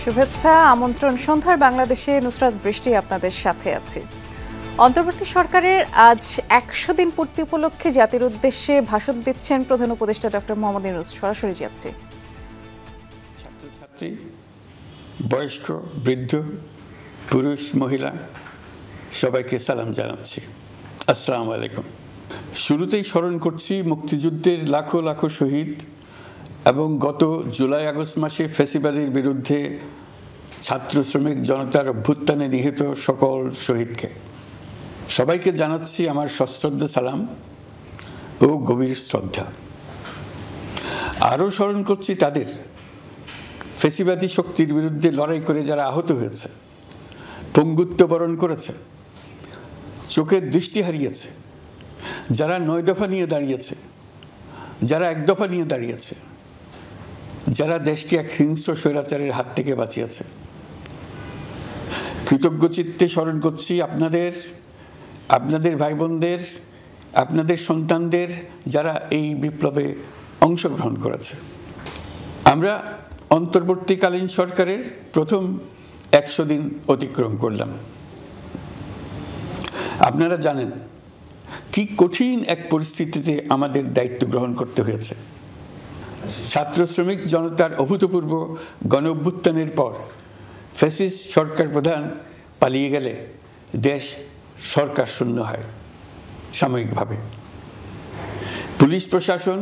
শুভেচ্ছা আমন্ত্রণ সন্ধ্যার বাংলাদেশে নুসরাত বৃষ্টি আপনাদের সাথে আছি। অন্তর্বর্তী সরকারের আজ ১০০ দিন পূর্তি উপলক্ষে জাতির উদ্দেশ্যে ভাষণ দিচ্ছেন প্রধান উপদেষ্টা ডক্টর মোহাম্মদ ইউনূস। সরাসরি যাচ্ছি। ছাত্রছাত্রী, বয়স্ক, বৃদ্ধ, পুরুষ, মহিলা সবাইকে সালাম জানাচ্ছি। আসসালামু আলাইকুম। শুরুতেই স্মরণ করছি মুক্তিযুদ্ধের লাখো লাখো শহীদ এবং গত জুলাই আগস্ট মাসে ফ্যাসিবাদের বিরুদ্ধে ছাত্র শ্রমিক জনতার অভ্যুত্থানে নিহত সকল শহীদকে। সবাইকে জানাচ্ছি আমার সশ্রদ্ধ সালাম ও গভীর শ্রদ্ধা। আরও স্মরণ করছি তাদের ফ্যাসিবাদী শক্তির বিরুদ্ধে লড়াই করে যারা আহত হয়েছে, পঙ্গুত্ব বরণ করেছে, চোখের দৃষ্টি হারিয়েছে, যারা ৯ দফা নিয়ে দাঁড়িয়েছে, যারা ১ দফা নিয়ে দাঁড়িয়েছে, যারা দেশকে এক হিংস্র স্বৈরাচারের হাত থেকে বাঁচিয়েছে। কৃতজ্ঞ চিত্তে স্মরণ করছি আপনাদের ভাই বোনদের, আপনাদের সন্তানদের যারা এই বিপ্লবে অংশগ্রহণ করেছে। আমরা অন্তর্বর্তীকালীন সরকারের প্রথম ১০০ দিন অতিক্রম করলাম। আপনারা জানেন কি কঠিন এক পরিস্থিতিতে আমাদের দায়িত্ব গ্রহণ করতে হয়েছে। ছাত্র শ্রমিক জনতার অভূতপূর্ব গণ অভ্যুত্থানের পর ফ্যাসিস্ট সরকার প্রধান পালিয়ে গেলে দেশ সরকার শূন্য হয় সাময়িকভাবে। পুলিশ প্রশাসন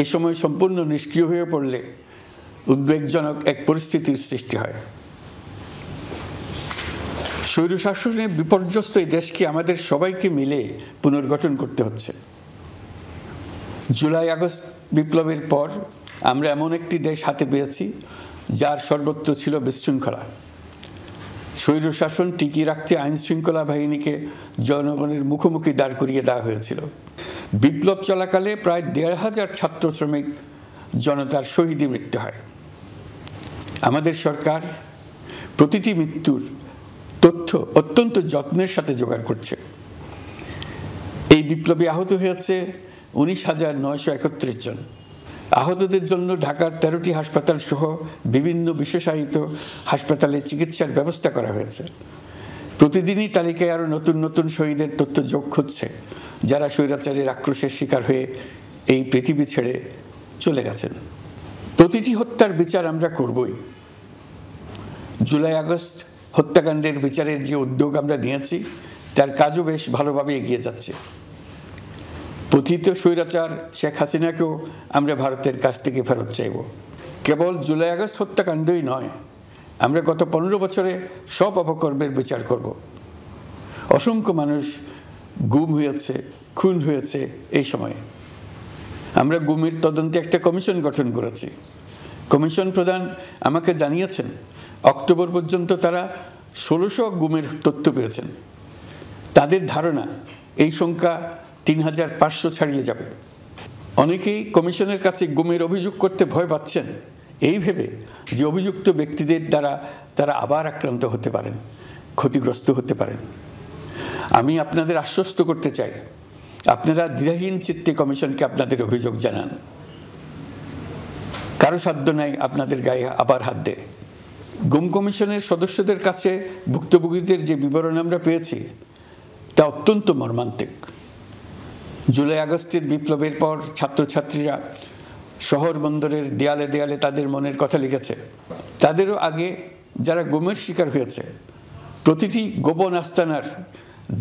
এ সময় সম্পূর্ণ নিষ্ক্রিয় হয়ে পড়লে উদ্বেগজনক এক পরিস্থিতির সৃষ্টি হয়। স্বৈরশাসনে বিপর্যস্ত এই দেশকে আমাদের সবাইকে মিলে পুনর্গঠন করতে হচ্ছে। জুলাই আগস্ট বিপ্লবের পর আমরা এমন একটি দেশ হাতে পেয়েছি যার সর্বত্র ছিল বিশৃঙ্খলা। স্বৈরশাসন টিকিয়ে রাখতে আইন শৃঙ্খলা বাহিনীকে জনগণের মুখোমুখি দাঁড় করিয়ে দেওয়া হয়েছিল। বিপ্লব চলাকালে প্রায় ১৫০০ ছাত্র শ্রমিক জনতার শহীদে মৃত্যু হয়। আমাদের সরকার প্রতিটি মৃত্যুর তথ্য অত্যন্ত যত্নের সাথে জোগাড় করছে। এই বিপ্লবে আহত হয়েছে ১৯,৯৩১ জন। আহতদের জন্য ঢাকার ১৩টি হাসপাতাল সহ বিভিন্ন বিশেষায়িত হাসপাতালে চিকিৎসার ব্যবস্থা করা হয়েছে। প্রতিদিনই তালিকায় আরও নতুন নতুন শহীদের তথ্য যোগ হচ্ছে, যারা স্বৈরাচারের আক্রোশের শিকার হয়ে এই পৃথিবী ছেড়ে চলে গেছেন। প্রতিটি হত্যার বিচার আমরা করবই। জুলাই আগস্ট হত্যাকাণ্ডের বিচারের যে উদ্যোগ আমরা নিয়েছি তার কাজও বেশ ভালোভাবে এগিয়ে যাচ্ছে। পতিত স্বৈরাচার শেখ হাসিনাকেও আমরা ভারতের কাছ থেকে ফেরত চাইব। কেবল জুলাই আগস্ট হত্যাকাণ্ডই নয়, আমরা গত ১৫ বছরে সব অপকর্মের বিচার করব। অসংখ্য মানুষ গুম হয়েছে, খুন হয়েছে। এই সময়ে আমরা গুমের তদন্তে একটা কমিশন গঠন করেছি। কমিশন প্রধান আমাকে জানিয়েছেন অক্টোবর পর্যন্ত তারা ১৬০০ গুমের তথ্য পেয়েছেন। তাদের ধারণা এই সংখ্যা ৩৫০০ ছাড়িয়ে যাবে। অনেকেই কমিশনের কাছে গুমের অভিযোগ করতে ভয় পাচ্ছেন এই ভেবে যে অভিযুক্ত ব্যক্তিদের দ্বারা তারা আবার আক্রান্ত হতে পারেন, ক্ষতিগ্রস্ত হতে পারেন। আমি আপনাদের আশ্বস্ত করতে চাই, আপনারা দ্বিধাহীন চিত্তে কমিশনকে আপনাদের অভিযোগ জানান। কারো সাধ্য নাই আপনাদের গায়ে আবার হাত দেয়। গুম কমিশনের সদস্যদের কাছে ভুক্তভোগীদের যে বিবরণ আমরা পেয়েছি তা অত্যন্ত মর্মান্তিক। জুলাই আগস্টের বিপ্লবের পর ছাত্রছাত্রীরা শহর বন্দরের দেয়ালে দেয়ালে তাদের মনের কথা লিখেছে। তাদেরও আগে যারা গুমের শিকার হয়েছে প্রতিটি গোপন আস্তানার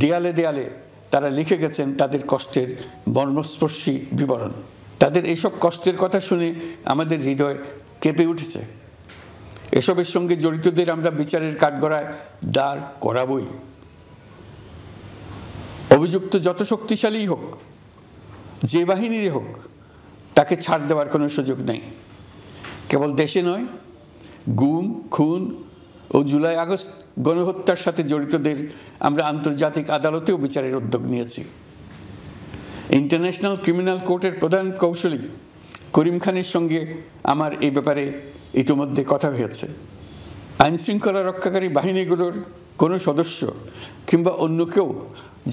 দেয়ালে দেয়ালে তারা লিখে গেছেন তাদের কষ্টের মর্মস্পর্শী বিবরণ। তাদের এইসব কষ্টের কথা শুনে আমাদের হৃদয় কেঁপে উঠেছে। এসবের সঙ্গে জড়িতদের আমরা বিচারের কাঠগড়ায় দাঁড় করাবই। অভিযুক্ত যত শক্তিশালী হোক, যে বাহিনীরই হোক, তাকে ছাড় দেওয়ার কোনো সুযোগ নেই। কেবল দেশে নয়, গুম, খুন ও জুলাই আগস্ট গণহত্যার সাথে জড়িতদের আমরা আন্তর্জাতিক আদালতেও বিচারের উদ্যোগ নিয়েছি। ইন্টারন্যাশনাল ক্রিমিনাল কোর্টের প্রধান কৌশলী করিম খানের সঙ্গে আমার এই ব্যাপারে ইতিমধ্যে কথা হয়েছে। আইনশৃঙ্খলা রক্ষাকারী বাহিনীগুলোর কোনো সদস্য কিংবা অন্য কেউ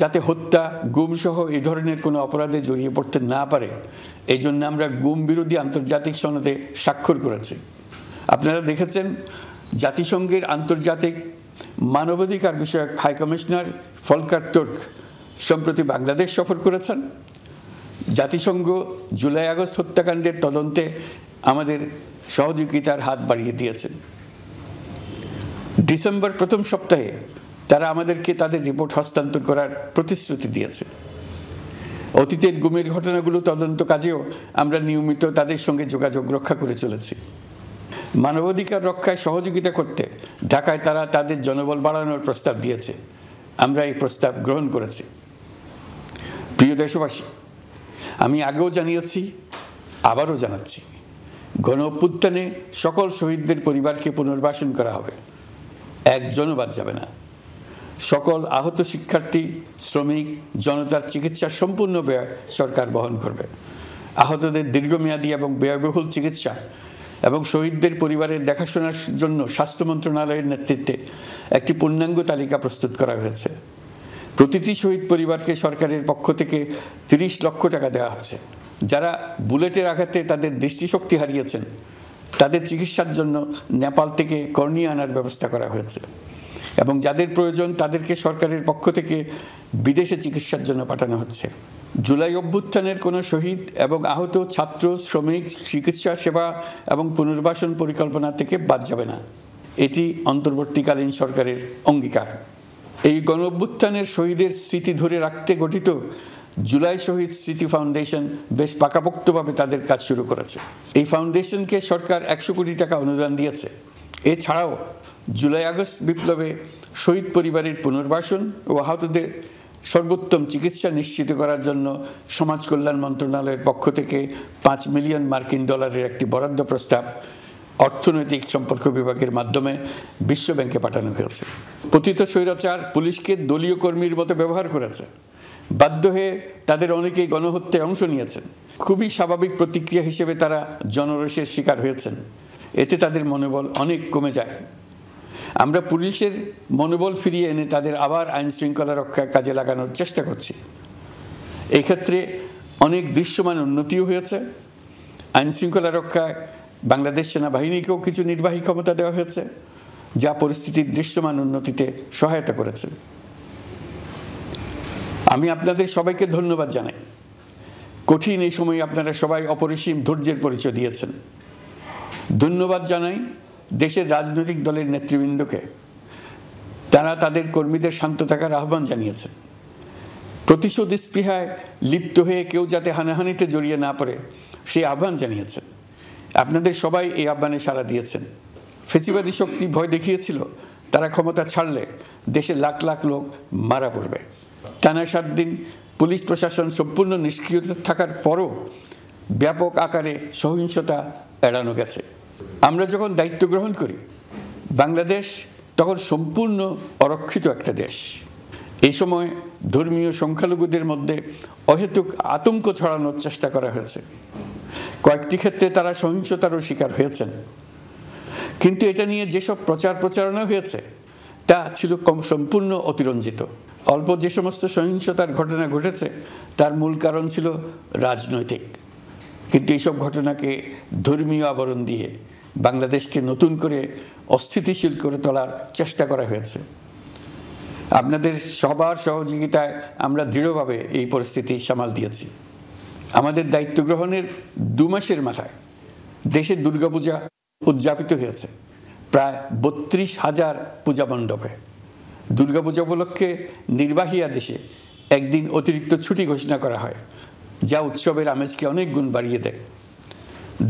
যাতে হত্যা, গুমসহ এই ধরনের কোনো অপরাধে জড়িয়ে পড়তে না পারে, এই জন্য আমরা গুম বিরোধী আন্তর্জাতিক সনদে স্বাক্ষর করেছি। আপনারা দেখেছেন জাতিসংঘের আন্তর্জাতিক মানবাধিকার বিষয়ক হাই কমিশনার ফলকার তুর্ক সম্প্রতি বাংলাদেশ সফর করেছেন। জাতিসংঘ জুলাই আগস্ট হত্যাকাণ্ডের তদন্তে আমাদের সহযোগিতার হাত বাড়িয়ে দিয়েছেন। ডিসেম্বর প্রথম সপ্তাহে তারা আমাদেরকে তাদের রিপোর্ট হস্তান্তর করার প্রতিশ্রুতি দিয়েছে। অতীতের গুমের ঘটনাগুলো তদন্ত কাজেও আমরা নিয়মিত তাদের সঙ্গে যোগাযোগ রক্ষা করে চলেছি। মানবাধিকার রক্ষায় সহযোগিতা করতে ঢাকায় তারা তাদের জনবল বাড়ানোর প্রস্তাব দিয়েছে। আমরা এই প্রস্তাব গ্রহণ করেছি। প্রিয় দেশবাসী, আমি আগেও জানিয়েছি, আবারও জানাচ্ছি, গণ অভ্যুত্থানে সকল শহীদদের পরিবারকে পুনর্বাসন করা হবে, একজনও বাদ যাবে না। সকল আহত শিক্ষার্থী, শ্রমিক, জনতার চিকিৎসার সম্পূর্ণ ব্যয় সরকার বহন করবে। আহতদের দীর্ঘমেয়াদী এবং ব্যয়বহুল চিকিৎসা এবং শহীদদের পরিবারের দেখাশোনার জন্য স্বাস্থ্য মন্ত্রণালয়ের নেতৃত্বে একটি পূর্ণাঙ্গ তালিকা প্রস্তুত করা হয়েছে। প্রতিটি শহীদ পরিবারকে সরকারের পক্ষ থেকে ৩০ লক্ষ টাকা দেওয়া হচ্ছে। যারা বুলেটের আঘাতে তাদের দৃষ্টিশক্তি হারিয়েছেন তাদের চিকিৎসার জন্য নেপাল থেকে কর্নিয়া আনার ব্যবস্থা করা হয়েছে এবং যাদের প্রয়োজন তাদেরকে সরকারের পক্ষ থেকে বিদেশে চিকিৎসার জন্য পাঠানো হচ্ছে। জুলাই অভ্যুত্থানের কোনো শহীদ এবং আহত ছাত্র, শ্রমিক চিকিৎসা সেবা এবং পুনর্বাসন পরিকল্পনা থেকে বাদ যাবে না। এটি অন্তর্বর্তীকালীন সরকারের অঙ্গীকার। এই গণ অভ্যুত্থানের শহীদের স্মৃতি ধরে রাখতে গঠিত জুলাই শহীদ স্মৃতি ফাউন্ডেশন বেশ পাকাপোক্তভাবে তাদের কাজ শুরু করেছে। এই ফাউন্ডেশনকে সরকার ১০০ কোটি টাকা অনুদান দিয়েছে। এছাড়াও জুলাই আগস্ট বিপ্লবে শহীদ পরিবারের পুনর্বাসন ও আহতদের সর্বোত্তম চিকিৎসা নিশ্চিত করার জন্য সমাজ কল্যাণ মন্ত্রণালয়ের পক্ষ থেকে ৫ মিলিয়ন মার্কিন ডলারের একটি বরাদ্দ প্রস্তাব অর্থনৈতিক সম্পর্ক বিভাগের মাধ্যমে বিশ্ব ব্যাংকে পাঠানো হয়েছে। পতিত স্বৈরাচার পুলিশকে দলীয় কর্মীর মতো ব্যবহার করেছে। বাধ্য হয়ে তাদের অনেকেই গণহত্যায় অংশ নিয়েছেন। খুবই স্বাভাবিক প্রতিক্রিয়া হিসেবে তারা জনরোষের শিকার হয়েছেন। এতে তাদের মনোবল অনেক কমে যায়। আমরা পুলিশের মনোবল ফিরিয়ে এনে তাদের আবার আইন শৃঙ্খলা রক্ষায় কাজে লাগানোর চেষ্টা করছি। এক্ষেত্রে অনেক দৃশ্যমান উন্নতিও হয়েছে। আইন শৃঙ্খলা রক্ষায় বাংলাদেশ সেনাবাহিনীকেও কিছু নির্বাহী ক্ষমতা দেওয়া হয়েছে, যা পরিস্থিতির দৃশ্যমান উন্নতিতে সহায়তা করেছে। আমি আপনাদের সবাইকে ধন্যবাদ জানাই। কঠিন এই সময়ে আপনারা সবাই অপরিসীম ধৈর্যের পরিচয় দিয়েছেন। ধন্যবাদ জানাই দেশের রাজনৈতিক দলের নেতৃবৃন্দকে। তারা তাদের কর্মীদের শান্ত থাকার আহ্বান জানিয়েছেন। প্রতিশোধ স্পৃহায় লিপ্ত হয়ে কেউ যাতে হানাহানিতে জড়িয়ে না পড়ে সেই আহ্বান জানিয়েছেন। আপনাদের সবাই এই আহ্বানে সাড়া দিয়েছেন। ফেসিবাদী শক্তি ভয় দেখিয়েছিল তারা ক্ষমতা ছাড়লে দেশের লাখ লাখ লোক মারা পড়বে। টানা ৭ দিন পুলিশ প্রশাসন সম্পূর্ণ নিষ্ক্রিয় থাকার পরও ব্যাপক আকারে সহিংসতা এড়ানো গেছে। আমরা যখন দায়িত্ব গ্রহণ করি, বাংলাদেশ তখন সম্পূর্ণ অরক্ষিত একটা দেশ। এই সময় ধর্মীয় সংখ্যালঘুদের মধ্যে অহেতুক আতঙ্ক ছড়ানোর চেষ্টা করা হয়েছে। কয়েকটি ক্ষেত্রে তারা সহিংসতারও শিকার হয়েছেন। কিন্তু এটা নিয়ে যেসব প্রচারণা হয়েছে তা ছিল সম্পূর্ণ অতিরঞ্জিত। অল্প যে সমস্ত সহিংসতার ঘটনা ঘটেছে তার মূল কারণ ছিল রাজনৈতিক। কিন্তু এইসব ঘটনাকে ধর্মীয় আবরণ দিয়ে বাংলাদেশকে নতুন করে অস্থিতিশীল করে তোলার চেষ্টা করা হয়েছে। আপনাদের সবার সহযোগিতায় আমরা দৃঢ়ভাবে এই পরিস্থিতি সামাল দিয়েছি। আমাদের দায়িত্ব গ্রহণের ২ মাসের মাথায় দেশে দুর্গাপূজা উদযাপিত হয়েছে প্রায় ৩২,০০০ পূজা মণ্ডপে। দুর্গাপূজা উপলক্ষে নির্বাহী আদেশে একদিন অতিরিক্ত ছুটি ঘোষণা করা হয়, যা উৎসবের আমেজকে অনেক গুণ বাড়িয়ে দেয়।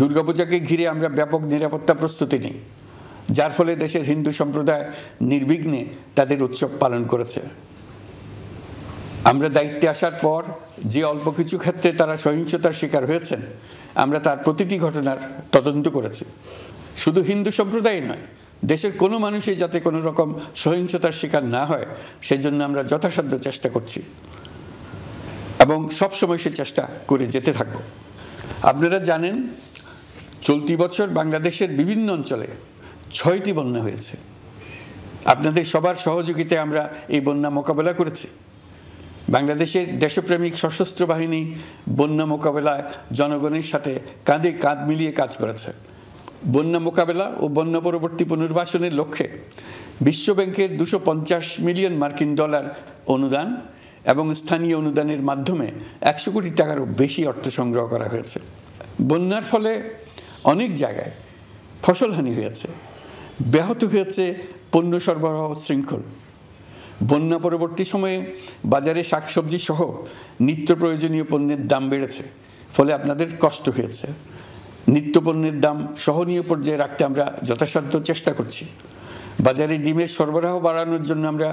দুর্গাপূজাকে ঘিরে আমরা ব্যাপক নিরাপত্তা প্রস্তুতি নিই, যার ফলে দেশের হিন্দু সম্প্রদায় নির্বিঘ্নে তাদের উৎসব পালন করেছে। আমরা দায়িত্বে আসার পর যে অল্প কিছু ক্ষেত্রে তারা সহিংসতার শিকার হয়েছেন, আমরা তার প্রতিটি ঘটনার তদন্ত করেছি। শুধু হিন্দু সম্প্রদায় নয়, দেশের কোনো মানুষই যাতে কোনো রকম সহিংসতার শিকার না হয় সেজন্য আমরা যথাসাধ্য চেষ্টা করছি এবং সবসময় সে চেষ্টা করে যেতে থাকব। আপনারা জানেন, চলতি বছর বাংলাদেশের বিভিন্ন অঞ্চলে ৬টি বন্যা হয়েছে। আপনাদের সবার সহযোগিতায় আমরা এই বন্যা মোকাবেলা করেছি। বাংলাদেশের দেশপ্রেমিক সশস্ত্র বাহিনী বন্যা মোকাবেলায় জনগণের সাথে কাঁধে কাঁধ মিলিয়ে কাজ করেছে। বন্যা মোকাবেলা ও বন্যা পরবর্তী পুনর্বাসনের লক্ষ্যে বিশ্বব্যাংকের 250 মিলিয়ন মার্কিন ডলার অনুদান এবং স্থানীয় অনুদানের মাধ্যমে 100 কোটি টাকারও বেশি অর্থ সংগ্রহ করা হয়েছে। বন্যার ফলে অনেক জায়গায় ফসলহানি হয়েছে, ব্যাহত হয়েছে পণ্য সরবরাহ শৃঙ্খল। বন্যা পরবর্তী সময়ে বাজারে শাকসবজি সহ নিত্য প্রয়োজনীয় পণ্যের দাম বেড়েছে, ফলে আপনাদের কষ্ট হয়েছে। নিত্য পণ্যের দাম সহনীয় পর্যায়ে রাখতে আমরা যথাসাধ্য চেষ্টা করছি। বাজারে ডিমের সরবরাহ বাড়ানোর জন্য আমরা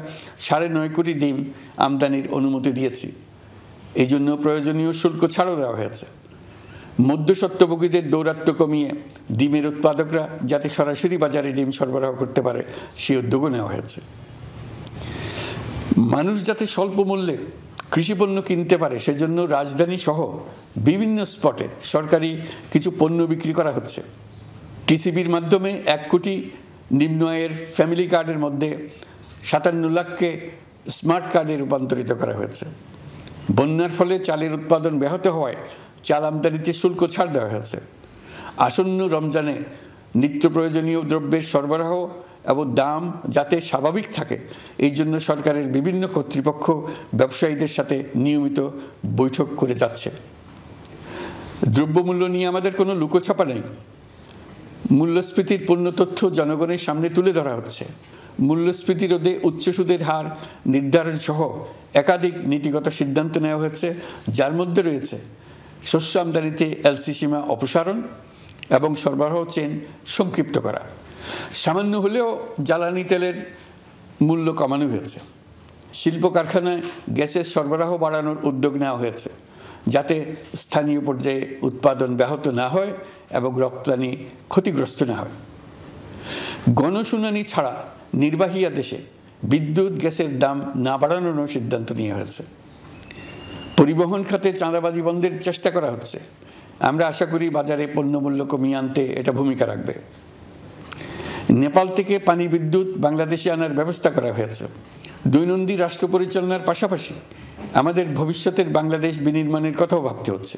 9.5 কোটি ডিম আমদানির অনুমতি দিয়েছি। এই জন্য প্রয়োজনীয় শুল্ক ছাড়ও দেওয়া হয়েছে। মধ্যস্বত্বভোগীদের দৌরাত্ম্য কমিয়ে ডিমের উৎপাদকরা যাতে সরাসরি বাজারে ডিম সরবরাহ করতে পারে সেই উদ্যোগও নেওয়া হয়েছে। মানুষ যাতে স্বল্প মূল্যে কৃষিপণ্য কিনতে পারে সেজন্য রাজধানী সহ বিভিন্ন স্পটে সরকারি কিছু পণ্য বিক্রি করা হচ্ছে। টিসিবির মাধ্যমে 1 কোটি নিম্ন আয়ের ফ্যামিলি কার্ডের মধ্যে 57 লাখকে স্মার্ট কার্ডে রূপান্তরিত করা হয়েছে। বন্যার ফলে চালের উৎপাদন ব্যাহত হওয়ায় চাল আমদানিতে শুল্ক ছাড় দেওয়া হয়েছে। আসন্ন রমজানে নিত্য প্রয়োজনীয় দ্রব্যের সরবরাহ এবং দাম যাতে স্বাভাবিক থাকে এই জন্য সরকারের বিভিন্ন কর্তৃপক্ষ ব্যবসায়ীদের সাথে নিয়মিত বৈঠক করে যাচ্ছে। দ্রব্যমূল্য নিয়ে আমাদের কোনো লুকোছাপা নেই। মূল্যস্ফীতির পূর্ণ তথ্য জনগণের সামনে তুলে ধরা হচ্ছে। মূল্যস্ফীতি রোধে উচ্চ সুদের হার নির্ধারণ সহ একাধিক নীতিগত সিদ্ধান্ত নেওয়া হয়েছে, যার মধ্যে রয়েছে শস্য আমদানিতে এলসি সীমা অপসারণ এবং সরবরাহ চেইন সংক্ষিপ্ত করা। সামান্য হলেও জ্বালানি তেলের মূল্য কমানো হয়েছে। শিল্প কারখানায় গ্যাসের সরবরাহ বাড়ানোর উদ্যোগ নেওয়া হয়েছে যাতে স্থানীয় পর্যায়ে উৎপাদন ব্যাহত না হয় এবং রপ্তানি ক্ষতিগ্রস্ত না হয়। গণশুনানি ছাড়া নির্বাহী আদেশে বিদ্যুৎ গ্যাসের দাম না বাড়ানোর সিদ্ধান্ত নেওয়া হয়েছে। পরিবহন খাতে চাঁদাবাজি বন্ধের চেষ্টা করা হচ্ছে। আমরা আশা করি বাজারে পণ্যমূল্য কমিয়ে আনতে এটা ভূমিকা রাখবে। নেপাল থেকে পানি বিদ্যুৎ বাংলাদেশে আনার ব্যবস্থা করা হয়েছে। দৈনন্দিন রাষ্ট্র পরিচালনার পাশাপাশি আমাদের ভবিষ্যতের বাংলাদেশ বিনির্মাণের কথাও ভাবতে হচ্ছে।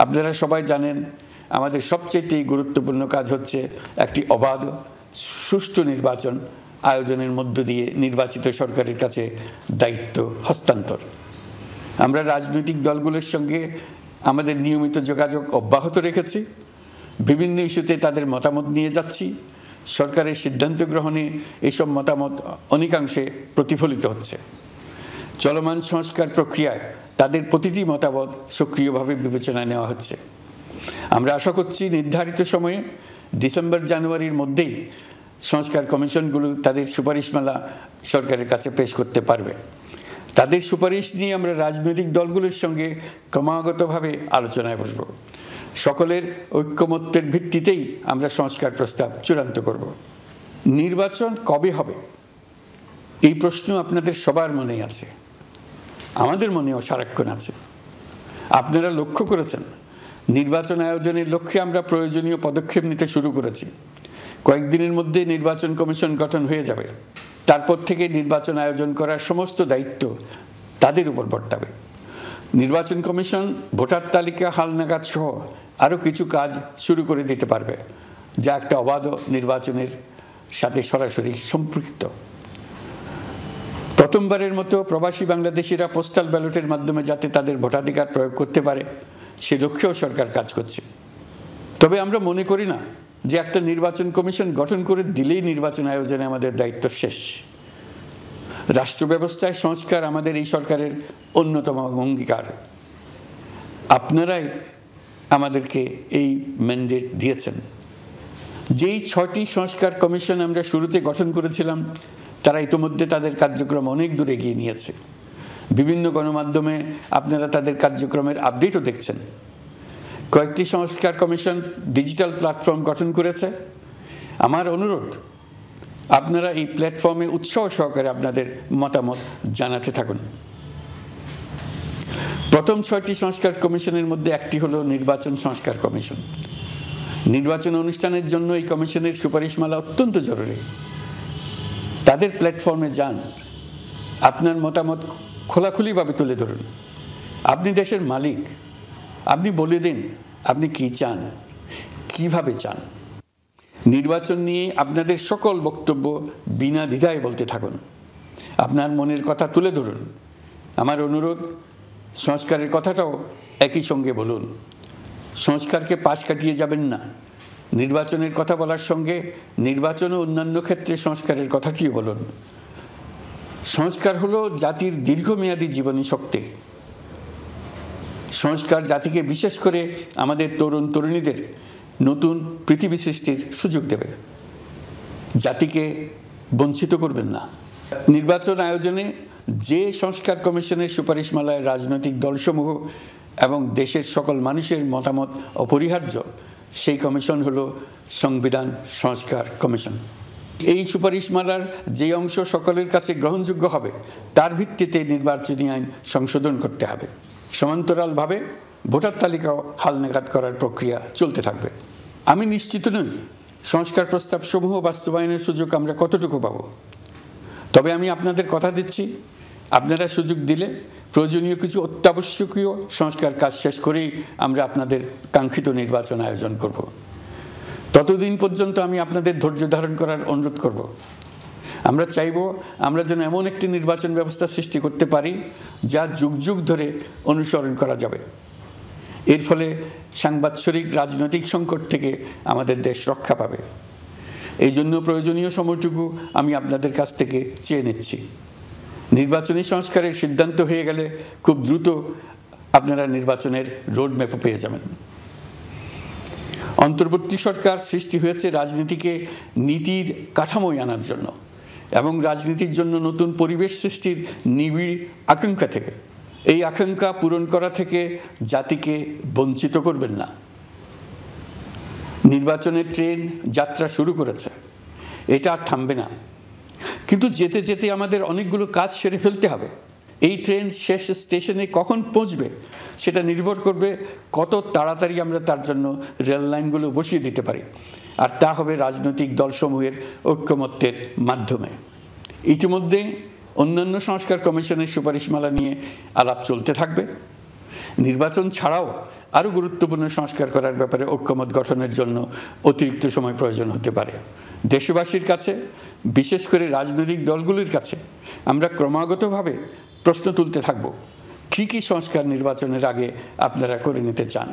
আপনারা সবাই জানেন আমাদের সবচেয়ে গুরুত্বপূর্ণ কাজ হচ্ছে একটি অবাধ সুষ্ঠু নির্বাচন আয়োজনের মধ্য দিয়ে নির্বাচিত সরকারের কাছে দায়িত্ব হস্তান্তর। আমরা রাজনৈতিক দলগুলোর সঙ্গে আমাদের নিয়মিত যোগাযোগ অব্যাহত রেখেছি। বিভিন্ন ইস্যুতে তাদের মতামত নিয়ে যাচ্ছি। সরকারের সিদ্ধান্ত গ্রহণে এসব মতামত অনেকাংশে প্রতিফলিত হচ্ছে। চলমান সংস্কার প্রক্রিয়ায় তাদের প্রতিটি মতামত সক্রিয়ভাবে বিবেচনায় নেওয়া হচ্ছে। আমরা আশা করছি নির্ধারিত সময়ে ডিসেম্বর-জানুয়ারির মধ্যেই সংস্কার কমিশনগুলো তাদের সুপারিশমালা সরকারের কাছে পেশ করতে পারবে। তাদের সুপারিশ নিয়ে আমরা রাজনৈতিক দলগুলোর সঙ্গে ক্রমাগতভাবে আলোচনায় বসব। সকলের ঐক্যমত্যের ভিত্তিতেই আমরা সংস্কার প্রস্তাব চূড়ান্ত করব। নির্বাচন কবে হবে এই প্রশ্ন আপনাদের সবার মনেই আছে, আমাদের মনেও সারাক্ষণ আছে। আপনারা লক্ষ্য করেছেন নির্বাচন আয়োজনের লক্ষ্যে আমরা প্রয়োজনীয় পদক্ষেপ নিতে শুরু করেছি। কয়েকদিনের মধ্যে নির্বাচন কমিশন গঠন হয়ে যাবে। তারপর থেকে নির্বাচন আয়োজন করার সমস্ত দায়িত্ব তাদের উপর বর্তাবে। নির্বাচন কমিশন ভোটার তালিকা হালনাগাদ সহ আরও কিছু কাজ শুরু করে দিতে পারবে, যা একটা অবাধ নির্বাচনের সাথে সরাসরি সম্পৃক্ত। প্রথমবারের মতো প্রবাসী বাংলাদেশিরা পোস্টাল ব্যালটের মাধ্যমে যাতে তাদের ভোটাধিকার প্রয়োগ করতে পারে সে লক্ষ্যেও সরকার কাজ করছে। তবে আমরা মনে করি না যে একটা নির্বাচন কমিশন গঠন করে দিলেই নির্বাচন আয়োজনে আমাদের দায়িত্ব শেষ। রাষ্ট্র ব্যবস্থায় সংস্কার আমাদের এই সরকারের অন্যতম অঙ্গীকার। আপনারাই আমাদেরকে এই ম্যান্ডেট দিয়েছেন। যেই 6টি সংস্কার কমিশন আমরা শুরুতে গঠন করেছিলাম তারা ইতিমধ্যে তাদের কার্যক্রম অনেক দূর এগিয়ে নিয়েছে। বিভিন্ন গণমাধ্যমে আপনারা তাদের কার্যক্রমের আপডেটও দেখছেন। কয়েকটি সংস্কার কমিশন ডিজিটাল প্ল্যাটফর্ম গঠন করেছে। আমার অনুরোধ আপনারা এই প্ল্যাটফর্মে উৎসাহ সহকারে আপনাদের মতামত জানাতে থাকুন। প্রথম 6টি সংস্কার কমিশনের মধ্যে একটি হলো নির্বাচন সংস্কার কমিশন। নির্বাচন অনুষ্ঠানের জন্য এই কমিশনের সুপারিশমালা অত্যন্ত জরুরি। তাদের প্ল্যাটফর্মে যান, আপনার মতামত খোলাখুলিভাবে তুলে ধরুন। আপনি দেশের মালিক, আপনি বলে দিন আপনি কি চান, কিভাবে চান। নির্বাচন নিয়ে আপনাদের সকল বক্তব্য বিনা দ্বিধায় বলতে থাকুন, আপনার মনের কথা তুলে ধরুন। আমার অনুরোধ, সংস্কারের কথাটাও একই সঙ্গে বলুন। সংস্কারকে পাশ কাটিয়ে যাবেন না। নির্বাচনের কথা বলার সঙ্গে নির্বাচন ও অন্যান্য ক্ষেত্রে সংস্কারের কথাটিও বলুন। সংস্কার হলো জাতির দীর্ঘমেয়াদী জীবনী শক্তি। সংস্কার জাতিকে, বিশেষ করে আমাদের তরুণ তরুণীদের নতুন পৃথিবী সৃষ্টির সুযোগ দেবে। জাতিকে বঞ্চিত করবেন না। নির্বাচন আয়োজনে যে সংস্কার কমিশনের সুপারিশমালায় রাজনৈতিক দলসমূহ এবং দেশের সকল মানুষের মতামত অপরিহার্য, সেই কমিশন হলো সংবিধান সংস্কার কমিশন। এই সুপারিশমালার যে অংশ সকলের কাছে গ্রহণযোগ্য হবে তার ভিত্তিতে নির্বাচনী আইন সংশোধন করতে হবে। সমান্তরালভাবে ভোটার তালিকাও হালনাগাদ করার প্রক্রিয়া চলতে থাকবে। আমি নিশ্চিত নই সংস্কার প্রস্তাবসমূহ বাস্তবায়নের সুযোগ আমরা কতটুকু পাব, তবে আমি আপনাদের কথা দিচ্ছি, আপনারা সুযোগ দিলে প্রয়োজনীয় কিছু অত্যাবশ্যকীয় সংস্কার কাজ শেষ করেই আমরা আপনাদের কাঙ্ক্ষিত নির্বাচন আয়োজন করব। ততদিন পর্যন্ত আমি আপনাদের ধৈর্য ধারণ করার অনুরোধ করব। আমরা চাইব আমরা যেন এমন একটি নির্বাচন ব্যবস্থা সৃষ্টি করতে পারি যা যুগ যুগ ধরে অনুসরণ করা যাবে। এর ফলে সাংবৎসরিক রাজনৈতিক সংকট থেকে আমাদের দেশ রক্ষা পাবে। এই জন্য প্রয়োজনীয় সময়টুকু আমি আপনাদের কাছ থেকে চেয়ে নিচ্ছি। নির্বাচনী সংস্কারের সিদ্ধান্ত হয়ে গেলে খুব দ্রুত আপনারা নির্বাচনের রোডম্যাপও পেয়ে যাবেন। অন্তর্বর্তী সরকার সৃষ্টি হয়েছে রাজনীতিকে নীতির কাঠামোয় আনার জন্য এবং রাজনীতির জন্য নতুন পরিবেশ সৃষ্টির নিবিড় আকাঙ্ক্ষা থেকে। এই আকাঙ্ক্ষা পূরণ করা থেকে জাতিকে বঞ্চিত করবেন না। নির্বাচনের ট্রেন যাত্রা শুরু করেছে, এটা আর থামবে না, কিন্তু যেতে যেতে আমাদের অনেকগুলো কাজ সেরে ফেলতে হবে। এই ট্রেন শেষ স্টেশনে কখন পৌঁছবে সেটা নির্ভর করবে কত তাড়াতাড়ি আমরা তার জন্য রেল লাইনগুলো বসিয়ে দিতে পারি, আর তা হবে রাজনৈতিক দলসমূহের ঐক্যমত্যের মাধ্যমে। ইতিমধ্যে অন্যান্য সংস্কার কমিশনের সুপারিশমালা নিয়ে আলাপ চলতে থাকবে। নির্বাচন ছাড়াও আরও গুরুত্বপূর্ণ সংস্কার করার ব্যাপারে ঐক্যমত গঠনের জন্য অতিরিক্ত সময় প্রয়োজন হতে পারে। দেশবাসীর কাছে, বিশেষ করে রাজনৈতিক দলগুলির কাছে আমরা ক্রমাগতভাবে প্রশ্ন তুলতে থাকব, কী কী সংস্কার নির্বাচনের আগে আপনারা করে নিতে চান।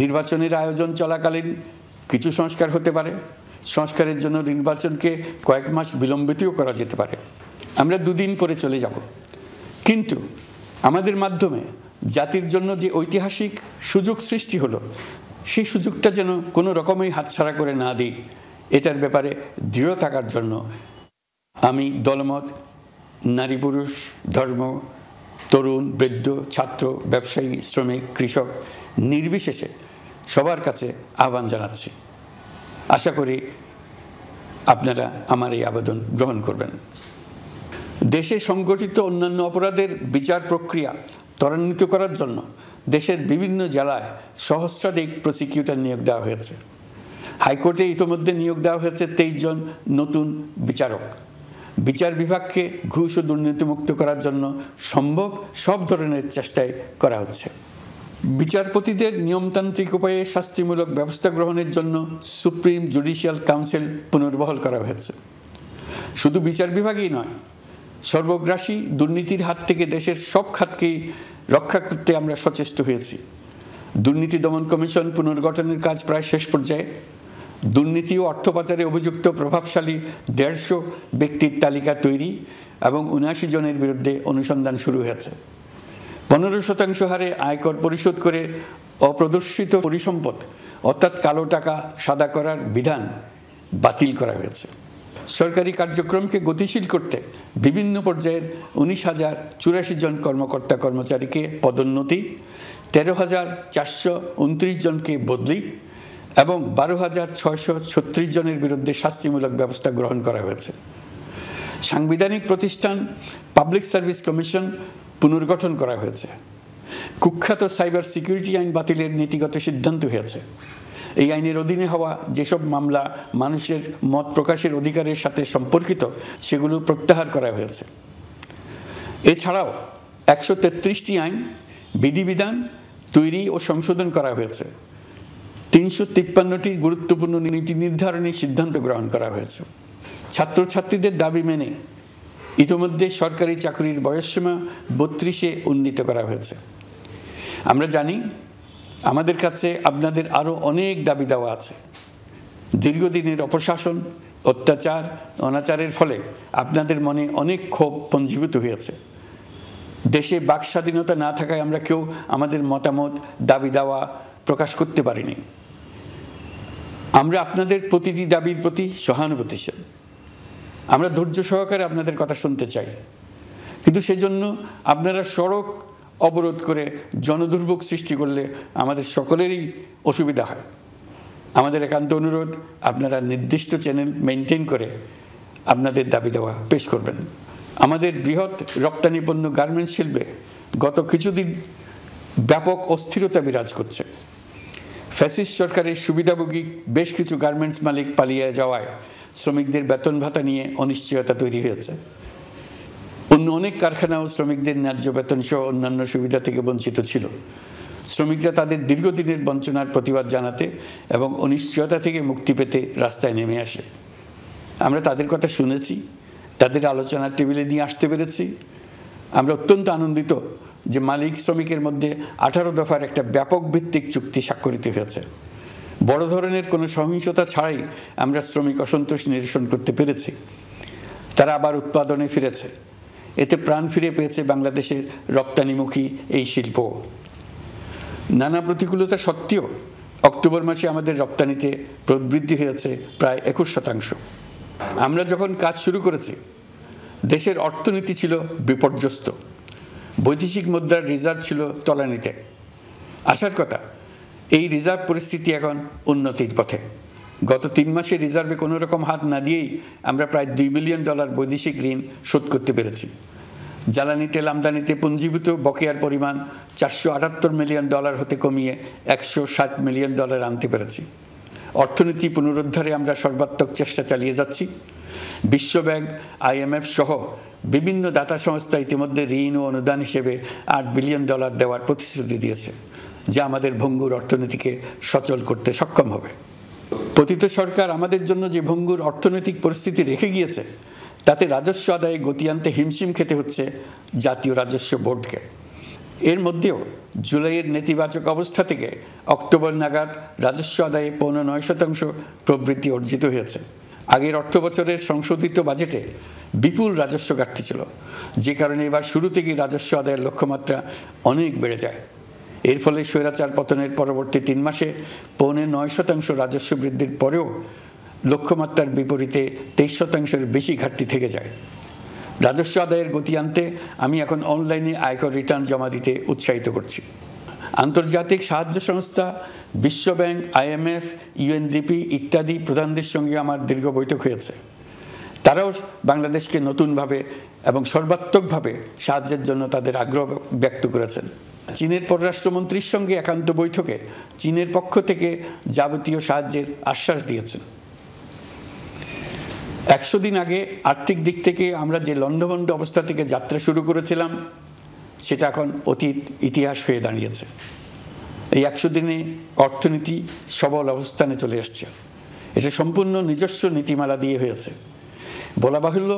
নির্বাচনের আয়োজন চলাকালীন কিছু সংস্কার হতে পারে। সংস্কারের জন্য নির্বাচনকে কয়েক মাস বিলম্বিতও করা যেতে পারে। আমরা দুদিন পরে চলে যাব, কিন্তু আমাদের মাধ্যমে জাতির জন্য যে ঐতিহাসিক সুযোগ সৃষ্টি হলো, সেই সুযোগটা যেন কোনো রকমই হাতছাড়া করে না দিই, এটার ব্যাপারে দৃঢ় থাকার জন্য আমি দলমত, নারী পুরুষ, ধর্ম, তরুণ, বৃদ্ধ, ছাত্র, ব্যবসায়ী, শ্রমিক, কৃষক নির্বিশেষে সবার কাছে আহ্বান জানাচ্ছি। আশা করি আপনারা আমার এই আবেদন গ্রহণ করবেন। দেশে সংগঠিত অন্যান্য অপরাধের বিচার প্রক্রিয়া ত্বরান্বিত করার জন্য দেশের বিভিন্ন জেলায় সহস্রাধিক প্রসিকিউটর নিয়োগ দেওয়া হয়েছে। হাইকোর্টে ইতিমধ্যে নিয়োগ দেওয়া হয়েছে 23 জন নতুন বিচারক। বিচার বিভাগকে ঘুষ ও দুর্নীতিমুক্ত করার জন্য সম্ভব সব ধরনের চেষ্টাই করা হচ্ছে। বিচারপতিদের নিয়মতান্ত্রিক উপায়ে শাস্তিমূলক ব্যবস্থা গ্রহণের জন্য সুপ্রিম জুডিশিয়াল কাউন্সিল পুনর্বহাল করা হয়েছে। শুধু বিচার বিভাগই নয়, সর্বগ্রাসী দুর্নীতির হাত থেকে দেশের সব খাতকেই রক্ষা করতে আমরা সচেষ্ট হয়েছি। দুর্নীতি দমন কমিশন পুনর্গঠনের কাজ প্রায় শেষ পর্যায়ে। দুর্নীতি ও অর্থ পাচারে অভিযুক্ত প্রভাবশালী 150 ব্যক্তির তালিকা তৈরি এবং 79 জনের বিরুদ্ধে অনুসন্ধান শুরু হয়েছে। 15% হারে আয়কর পরিশোধ করে অপ্রদর্শিত পরিসম্পদ অর্থাৎ কালো টাকা সাদা করার বিধান বাতিল করা হয়েছে। সরকারি কার্যক্রমকে গতিশীল করতে বিভিন্ন পর্যায়ের 19,084 জন কর্মকর্তা কর্মচারীকে পদোন্নতি, 13,429 জনকে বদলি এবং 12,636 জনের বিরুদ্ধে শাস্তিমূলক ব্যবস্থা গ্রহণ করা হয়েছে। সাংবিধানিক প্রতিষ্ঠান পাবলিক সার্ভিস কমিশন পুনর্গঠন করা হয়েছে। কুখ্যাত সাইবার সিকিউরিটি আইন বাতিলের নীতিগত সিদ্ধান্ত হয়েছে। এই আইনের অধীনে হওয়া যেসব মামলা মানুষের মত প্রকাশের অধিকারের সাথে সম্পর্কিত সেগুলো প্রত্যাহার করা হয়েছে। এছাড়াও 133টি আইন বিধিবিধান তৈরি ও সংশোধন করা হয়েছে। 353টি গুরুত্বপূর্ণ নীতি নির্ধারণী সিদ্ধান্ত গ্রহণ করা হয়েছে। ছাত্রছাত্রীদের দাবি মেনে ইতিমধ্যে সরকারি চাকরির বয়সসীমা 32-এ উন্নীত করা হয়েছে। আমরা জানি আমাদের কাছে আপনাদের আরও অনেক দাবি দেওয়া আছে। দীর্ঘদিনের অপশাসন, অত্যাচার, অনাচারের ফলে আপনাদের মনে অনেক ক্ষোভ পঞ্জীভূত হয়েছে। দেশে বাক স্বাধীনতা না থাকায় আমরা কেউ আমাদের মতামত, দাবি দেওয়া প্রকাশ করতে পারিনি। আমরা আপনাদের প্রতিটি দাবির প্রতি সহানুভূতিশীল। আমরা ধৈর্য সহকারে আপনাদের কথা শুনতে চাই, কিন্তু সেজন্য আপনারা সড়ক অবরোধ করে জনদুর্ভোগ সৃষ্টি করলে আমাদের সকলেরই অসুবিধা হয়। আমাদের একান্ত অনুরোধ, আপনারা নির্দিষ্ট চ্যানেল মেনটেন করে আপনাদের দাবি দেওয়া পেশ করবেন। আমাদের বৃহৎ রপ্তানি পণ্য গার্মেন্টস শিল্পে গত কিছুদিন ব্যাপক অস্থিরতা বিরাজ করছে। ফ্যাসিস্ট সরকারের সুবিধাভোগী বেশ কিছু গার্মেন্টস মালিক পালিয়ে যাওয়ায় শ্রমিকদের বেতন ভাতা নিয়ে অনিশ্চয়তা তৈরি হয়েছে। অন্য অনেক কারখানাও শ্রমিকদের ন্যায্য বেতন সহ অন্যান্য সুবিধা থেকে বঞ্চিত ছিল। শ্রমিকরা তাদের দীর্ঘদিনের বঞ্চনার প্রতিবাদ জানাতে এবং অনিশ্চয়তা থেকে মুক্তি পেতে রাস্তায় নেমে আসে। আমরা তাদের কথা শুনেছি, তাদের আলোচনার টেবিলে নিয়ে আসতে পেরেছি। আমরা অত্যন্ত আনন্দিত যে মালিক শ্রমিকের মধ্যে 18 দফার একটা ব্যাপক ভিত্তিক চুক্তি স্বাক্ষরিত হয়েছে। বড় ধরনের কোনো সহিংসতা ছাড়াই আমরা শ্রমিক অসন্তোষ নিরসন করতে পেরেছি। তারা আবার উৎপাদনে ফিরেছে। এতে প্রাণ ফিরে পেয়েছে বাংলাদেশের রপ্তানিমুখী এই শিল্প। নানা প্রতিকূলতা সত্ত্বেও অক্টোবর মাসে আমাদের রপ্তানিতে প্রবৃদ্ধি হয়েছে প্রায় 21%। আমরা যখন কাজ শুরু করেছি দেশের অর্থনীতি ছিল বিপর্যস্ত। বৈদেশিক মুদ্রার রিজার্ভ ছিল তলানিতে। আসার কথা, এই রিজার্ভ পরিস্থিতি এখন উন্নতির পথে। গত 3 মাসে রিজার্ভে কোনো রকম হাত না দিয়েই আমরা প্রায় $2 বিলিয়ন বৈদেশিক ঋণ শোধ করতে পেরেছি। জ্বালানি তেল আমদানিতে পুঞ্জীভূত বকেয়ার পরিমাণ $478 মিলিয়ন হতে কমিয়ে $160 মিলিয়ন আনতে পেরেছি। অর্থনীতি পুনরুদ্ধারে আমরা সর্বাত্মক চেষ্টা চালিয়ে যাচ্ছি। বিশ্বব্যাংক, IMF সহ বিভিন্ন দাতা সংস্থা ইতিমধ্যে ঋণ ও অনুদান হিসেবে $8 বিলিয়ন দেওয়ার প্রতিশ্রুতি দিয়েছে, যা আমাদের ভঙ্গুর অর্থনীতিকে সচল করতে সক্ষম হবে। পতিত সরকার আমাদের জন্য যে ভঙ্গুর অর্থনৈতিক পরিস্থিতি রেখে গিয়েছে, তাতে রাজস্ব আদায়ে গতি আনতে হিমশিম খেতে হচ্ছে জাতীয় রাজস্ব বোর্ডকে। এর মধ্যেও জুলাইয়ের নেতিবাচক অবস্থা থেকে অক্টোবর নাগাদ রাজস্ব আদায়ে 9.9% প্রবৃদ্ধি অর্জিত হয়েছে। আগের অর্থবছরের সংশোধিত বাজেটে বিপুল রাজস্ব ঘাটতি ছিল, যে কারণে এবার শুরু থেকেই রাজস্ব আদায়ের লক্ষ্যমাত্রা অনেক বেড়ে যায়। এর ফলে স্বৈরাচার পতনের পরবর্তী 3 মাসে 9.9% রাজস্ব বৃদ্ধির পরেও লক্ষ্যমাত্রার বিপরীতে 23%-এর বেশি ঘাটতি থেকে যায়। রাজস্ব আদায়ের গতি আনতে আমি এখন অনলাইনে আয়কর রিটার্ন জমা দিতে উৎসাহিত করছি। আন্তর্জাতিক সাহায্য সংস্থা, বিশ্বব্যাংক, IMF, UNDP ইত্যাদি প্রধানদের সঙ্গে আমার দীর্ঘ বৈঠক হয়েছে। তারাও বাংলাদেশকে নতুনভাবে এবং সর্বাত্মকভাবে সাহায্যের জন্য তাদের আগ্রহ ব্যক্ত করেছেন। চীনের পররাষ্ট্রমন্ত্রীর সঙ্গে একান্ত বৈঠকে চীনের পক্ষ থেকে যাবতীয় সাহায্যের আশ্বাস দিয়েছেন। 100 দিন আগে আর্থিক দিক থেকে আমরা যে লণ্ডভণ্ড অবস্থা থেকে যাত্রা শুরু করেছিলাম, সেটা এখন অতীত ইতিহাস হয়ে দাঁড়িয়েছে। এই 100 দিনে অর্থনীতি সবল অবস্থানে চলে আসছে। এটা সম্পূর্ণ নিজস্ব নীতিমালা দিয়ে হয়েছে। বলা বাহুল্য,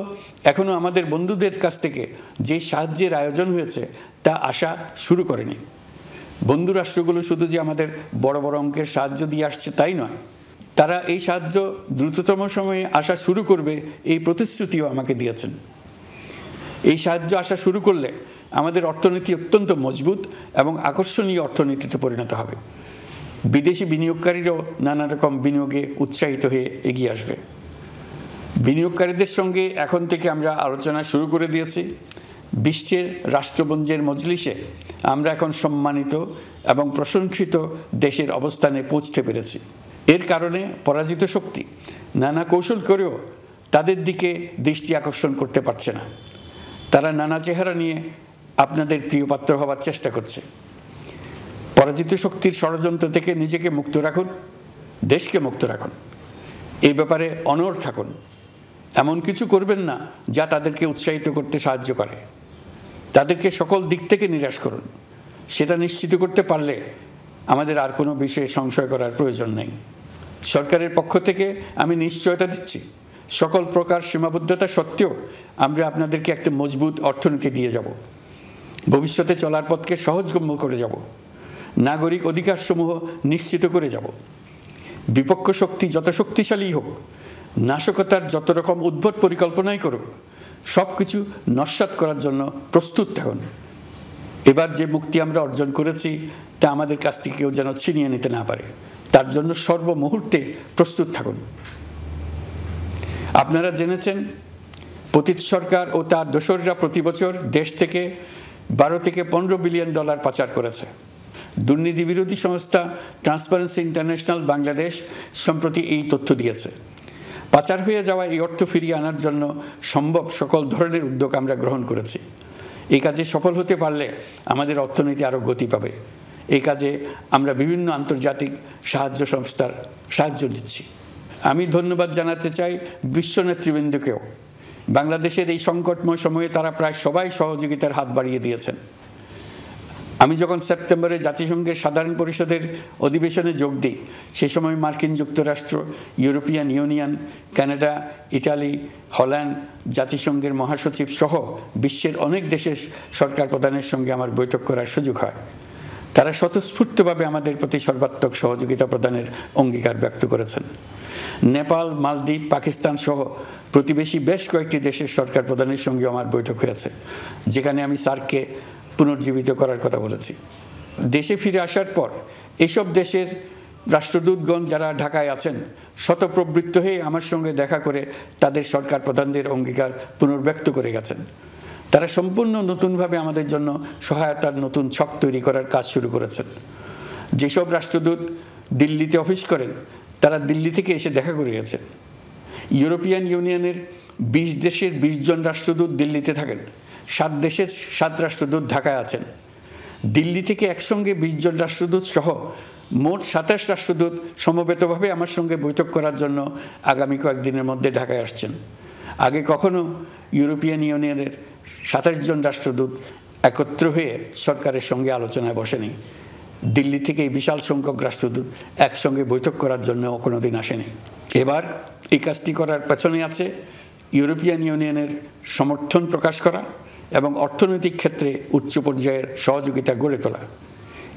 এখনও আমাদের বন্ধুদের কাছ থেকে যে সাহায্যের আয়োজন হয়েছে তা আসা শুরু করেনি। বন্ধু রাষ্ট্রগুলো শুধু যে আমাদের বড় বড় অঙ্কের সাহায্য দিয়ে আসছে তাই নয়, তারা এই সাহায্য দ্রুততম সময়ে আসা শুরু করবে এই প্রতিশ্রুতিও আমাকে দিয়েছেন। এই সাহায্য আসা শুরু করলে আমাদের অর্থনীতি অত্যন্ত মজবুত এবং আকর্ষণীয় অর্থনীতিতে পরিণত হবে। বিদেশি বিনিয়োগকারীরাও নানা রকম বিনিয়োগে উৎসাহিত হয়ে এগিয়ে আসবে। বিনিয়োগকারীদের সঙ্গে এখন থেকে আমরা আলোচনা শুরু করে দিয়েছি। বিশ্বের রাষ্ট্রপুঞ্জের মজলিসে আমরা এখন সম্মানিত এবং প্রশংসিত দেশের অবস্থানে পৌঁছতে পেরেছি। এর কারণে পরাজিত শক্তি নানা কৌশল করেও তাদের দিকে দৃষ্টি আকর্ষণ করতে পারছে না। তারা নানা চেহারা নিয়ে আপনাদের প্রিয়পাত্র হবার চেষ্টা করছে। পরাজিত শক্তির ষড়যন্ত্র থেকে নিজেকে মুক্ত রাখুন, দেশকে মুক্ত রাখুন। এই ব্যাপারে অনড় থাকুন। এমন কিছু করবেন না যা তাদেরকে উৎসাহিত করতে সাহায্য করে। তাদেরকে সকল দিক থেকে নিরাশ করুন। সেটা নিশ্চিত করতে পারলে আমাদের আর কোনো বিষয়ে সংশয় করার প্রয়োজন নেই। সরকারের পক্ষ থেকে আমি নিশ্চয়তা দিচ্ছি, সকল প্রকার সীমাবদ্ধতা সত্ত্বেও আমরা আপনাদেরকে একটা মজবুত অর্থনীতি দিয়ে যাব, ভবিষ্যতে চলার পথকে সহজগম্য করে যাব, নাগরিক অধিকারসমূহ নিশ্চিত করে যাব। বিপক্ষ শক্তি যত শক্তিশালী হোক, নাশকতার যত রকম উদ্ভট পরিকল্পনাই করুক, সব কিছু নস্যাৎ করার জন্য প্রস্তুত থাকুন। এবার যে মুক্তি আমরা অর্জন করেছি তা আমাদের কাছ থেকে কেউ যেন ছিনিয়ে নিতে না পারে, তার জন্য সর্বমুহূর্তে প্রস্তুত থাকুন। আপনারা জেনেছেন পতিত সরকার ও তার দোসররা প্রতি বছর দেশ থেকে 12 থেকে 15 বিলিয়ন ডলার পাচার করেছে। দুর্নীতি বিরোধী সংস্থা ট্রান্সপারেন্সি ইন্টারন্যাশনাল বাংলাদেশ সম্প্রতি এই তথ্য দিয়েছে। পাচার হয়ে যাওয়া এই অর্থ ফিরিয়ে আনার জন্য সম্ভব সকল ধরনের উদ্যোগ আমরা গ্রহণ করেছি। এই কাজে সফল হতে পারলে আমাদের অর্থনীতি আরও গতি পাবে। এই কাজে আমরা বিভিন্ন আন্তর্জাতিক সাহায্য সংস্থার সাহায্য দিচ্ছি। আমি ধন্যবাদ জানাতে চাই বিশ্ব নেতৃবৃন্দকেও। বাংলাদেশের এই সংকটময় সময়ে তারা প্রায় সবাই সহযোগিতার হাত বাড়িয়ে দিয়েছেন। আমি যখন সেপ্টেম্বরে জাতিসংঘের সাধারণ পরিষদের অধিবেশনে যোগ দিই, সে সময় মার্কিন যুক্তরাষ্ট্র, European union, Canada, Italy, Holland, জাতিসংঘের মহাসচিব সহ বিশ্বের অনেক দেশের সরকার প্রধানের সঙ্গে আমার বৈঠক করার সুযোগ হয়। তারা স্বতঃস্ফূর্তভাবে আমাদের প্রতি সর্বাত্মক সহযোগিতা প্রদানের অঙ্গীকার ব্যক্ত করেছেন। নেপাল, মালদ্বীপ, পাকিস্তান সহ প্রতিবেশী বেশ কয়েকটি দেশের সরকার প্রধানের সঙ্গে আমার বৈঠক হয়েছে, যেখানে আমি সার্ককে পুনর্জীবিত করার কথা বলেছি। দেশে ফিরে আসার পর এসব দেশের রাষ্ট্রদূতগণ যারা ঢাকায় আছেন স্বতঃপ্রবৃত্ত হয়ে আমার সঙ্গে দেখা করে তাদের সরকার প্রধানদের অঙ্গীকার পুনর্ব্যক্ত করে গেছেন। তারা সম্পূর্ণ নতুনভাবে আমাদের জন্য সহায়তার নতুন ছক তৈরি করার কাজ শুরু করেছেন। যেসব রাষ্ট্রদূত দিল্লিতে অফিস করেন তারা দিল্লি থেকে এসে দেখা করে গেছেন। ইউরোপিয়ান ইউনিয়নের 20 দেশের 20 জন রাষ্ট্রদূত দিল্লিতে থাকেন, 7 দেশের 7 রাষ্ট্রদূত ঢাকায় আছেন। দিল্লি থেকে একসঙ্গে 20 জন রাষ্ট্রদূত সহ মোট 27 রাষ্ট্রদূত সমবেতভাবে আমার সঙ্গে বৈঠক করার জন্য আগামী কয়েকদিনের মধ্যে ঢাকায় আসছেন। আগে কখনো ইউরোপিয়ান ইউনিয়নের 27 জন রাষ্ট্রদূত একত্র হয়ে সরকারের সঙ্গে আলোচনায় বসেনি। দিল্লি থেকে এই বিশাল সংখ্যক রাষ্ট্রদূত একসঙ্গে বৈঠক করার জন্য কোনোদিন আসেনি। এবার এই কাজটি করার পেছনে আছে ইউরোপিয়ান ইউনিয়নের সমর্থন প্রকাশ করা এবং অর্থনৈতিক ক্ষেত্রে উচ্চ পর্যায়ের সহযোগিতা গড়ে তোলা।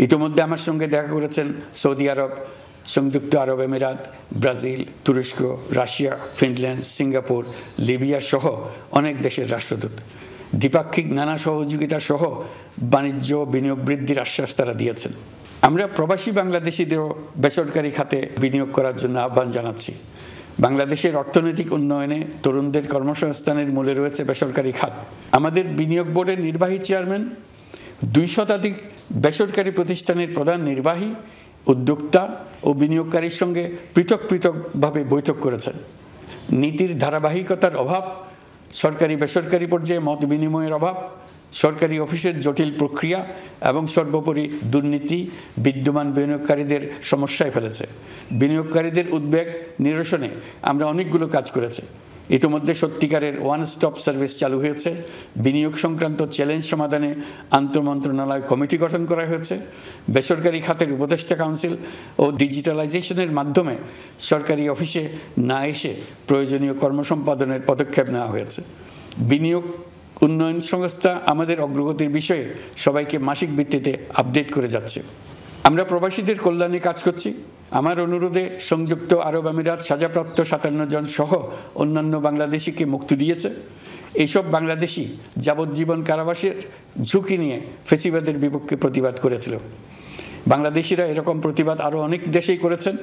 ইতিমধ্যে আমার সঙ্গে দেখা করেছেন সৌদি আরব, সংযুক্ত আরব আমিরাত, ব্রাজিল, তুরস্ক, রাশিয়া, ফিনল্যান্ড, সিঙ্গাপুর, লিবিয়া সহ অনেক দেশের রাষ্ট্রদূত। দ্বিপাক্ষিক নানা সহযোগিতা সহ বাণিজ্য বিনিয়োগ বৃদ্ধির আশ্বাস তারা দিয়েছেন। আমরা প্রবাসী বাংলাদেশিদেরও বেসরকারি খাতে বিনিয়োগ করার জন্য আহ্বান জানাচ্ছি। বাংলাদেশের অর্থনৈতিক উন্নয়নে তরুণদের কর্মসংস্থানের মূলে রয়েছে বেসরকারি খাত। আমাদের বিনিয়োগ বোর্ডের নির্বাহী চেয়ারম্যান 2 শতাধিক বেসরকারি প্রতিষ্ঠানের প্রধান নির্বাহী, উদ্যোক্তা ও বিনিয়োগকারীর সঙ্গে পৃথক পৃথকভাবে বৈঠক করেছেন। নীতির ধারাবাহিকতার অভাব, সরকারি বেসরকারি পর্যায়ে মত বিনিময়ের অভাব, সরকারি অফিসের জটিল প্রক্রিয়া এবং সর্বোপরি দুর্নীতি বিদ্যমান বিনিয়োগকারীদের সমস্যায় ফেলেছে। বিনিয়োগকারীদের উদ্বেগ নিরসনে আমরা অনেকগুলো কাজ করেছি। ইতিমধ্যে সত্যিকারের ওয়ান স্টপ সার্ভিস চালু হয়েছে। বিনিয়োগ সংক্রান্ত চ্যালেঞ্জ সমাধানে আন্তঃমন্ত্রণালয় কমিটি গঠন করা হয়েছে। বেসরকারি খাতের উপদেষ্টা কাউন্সিল ও ডিজিটালাইজেশনের মাধ্যমে সরকারি অফিসে না এসে প্রয়োজনীয় কর্মসম্পাদনের পদক্ষেপ নেওয়া হয়েছে। বিনিয়োগ উন্নয়ন সংস্থা আমাদের অগ্রগতির বিষয়ে সবাইকে মাসিক ভিত্তিতে আপডেট করে যাচ্ছে। আমরা প্রবাসীদের কল্যাণে কাজ করছি। আমার অনুরোধে সংযুক্ত আরব আমিরাত সাজাপ্রাপ্ত 57 জন সহ অন্যান্য বাংলাদেশিকে মুক্তি দিয়েছে। এইসব বাংলাদেশি যাবজ্জীবন কারাবাসের ঝুঁকি নিয়ে ফেসিবাদের বিপক্ষে প্রতিবাদ করেছিল। বাংলাদেশিরা এরকম প্রতিবাদ আরও অনেক দেশেই করেছেন।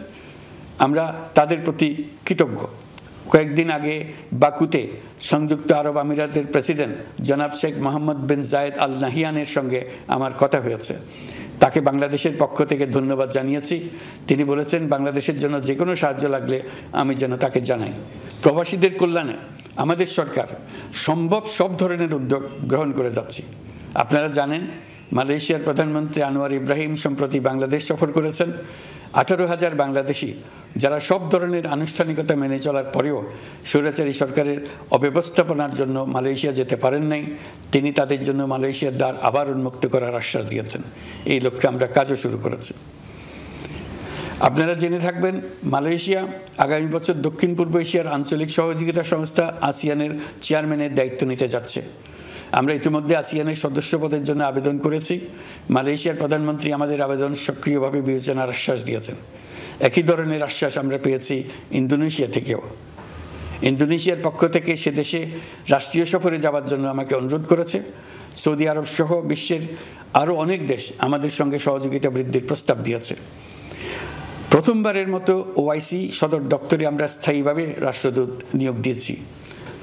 আমরা তাদের প্রতি কৃতজ্ঞ। কয়েকদিন আগে বাকুতে সংযুক্ত আরব আমিরাতের প্রেসিডেন্ট জনাব শেখ মোহাম্মদ বিন জায়েদ আল নাহিয়ানের সঙ্গে আমার কথা হয়েছে। তাকে বাংলাদেশের পক্ষ থেকে ধন্যবাদ জানিয়েছি। তিনি বলেছেন বাংলাদেশের জন্য যে কোনো সাহায্য লাগলে আমি যেন তাকে জানাই। প্রবাসীদের কল্যাণে আমাদের সরকার সম্ভব সব ধরনের উদ্যোগ গ্রহণ করে যাচ্ছি। আপনারা জানেন মালয়েশিয়ার প্রধানমন্ত্রী আনোয়ার ইব্রাহিম সম্প্রতি বাংলাদেশ সফর করেছেন। 18,000 বাংলাদেশি যারা সব ধরনের আনুষ্ঠানিকতা মেনে চলার পরেও স্বৈরাচারী সরকারের অব্যবস্থাপনার জন্য মালয়েশিয়া যেতে পারেন নাই, তিনি তাদের জন্য মালয়েশিয়ার দ্বার আবার উন্মুক্ত করার আশ্বাস দিয়েছেন। এই লক্ষ্যে আমরা কাজও শুরু করেছি। আপনারা জেনে থাকবেন, মালয়েশিয়া আগামী বছর দক্ষিণ পূর্ব এশিয়ার আঞ্চলিক সহযোগিতা সংস্থা আসিয়ানের চেয়ারম্যানের দায়িত্ব নিতে যাচ্ছে। আমরা ইতিমধ্যে আসিয়ানের সদস্য পদের জন্য আবেদন করেছি। মালয়েশিয়ার প্রধানমন্ত্রী আমাদের আবেদন সক্রিয়ভাবে বিবেচনার আশ্বাস দিয়েছেন। একই ধরনের আশ্বাস আমরা পেয়েছি ইন্দোনেশিয়া থেকেও। ইন্দোনেশিয়ার পক্ষ থেকে সে দেশে রাষ্ট্রীয় সফরে যাওয়ার জন্য আমাকে অনুরোধ করেছে। সৌদি আরব সহ বিশ্বের আরও অনেক দেশ আমাদের সঙ্গে সহযোগিতা বৃদ্ধির প্রস্তাব দিয়েছে। প্রথমবারের মতো ওআইসি সদর দপ্তরে আমরা স্থায়ীভাবে রাষ্ট্রদূত নিয়োগ দিয়েছি।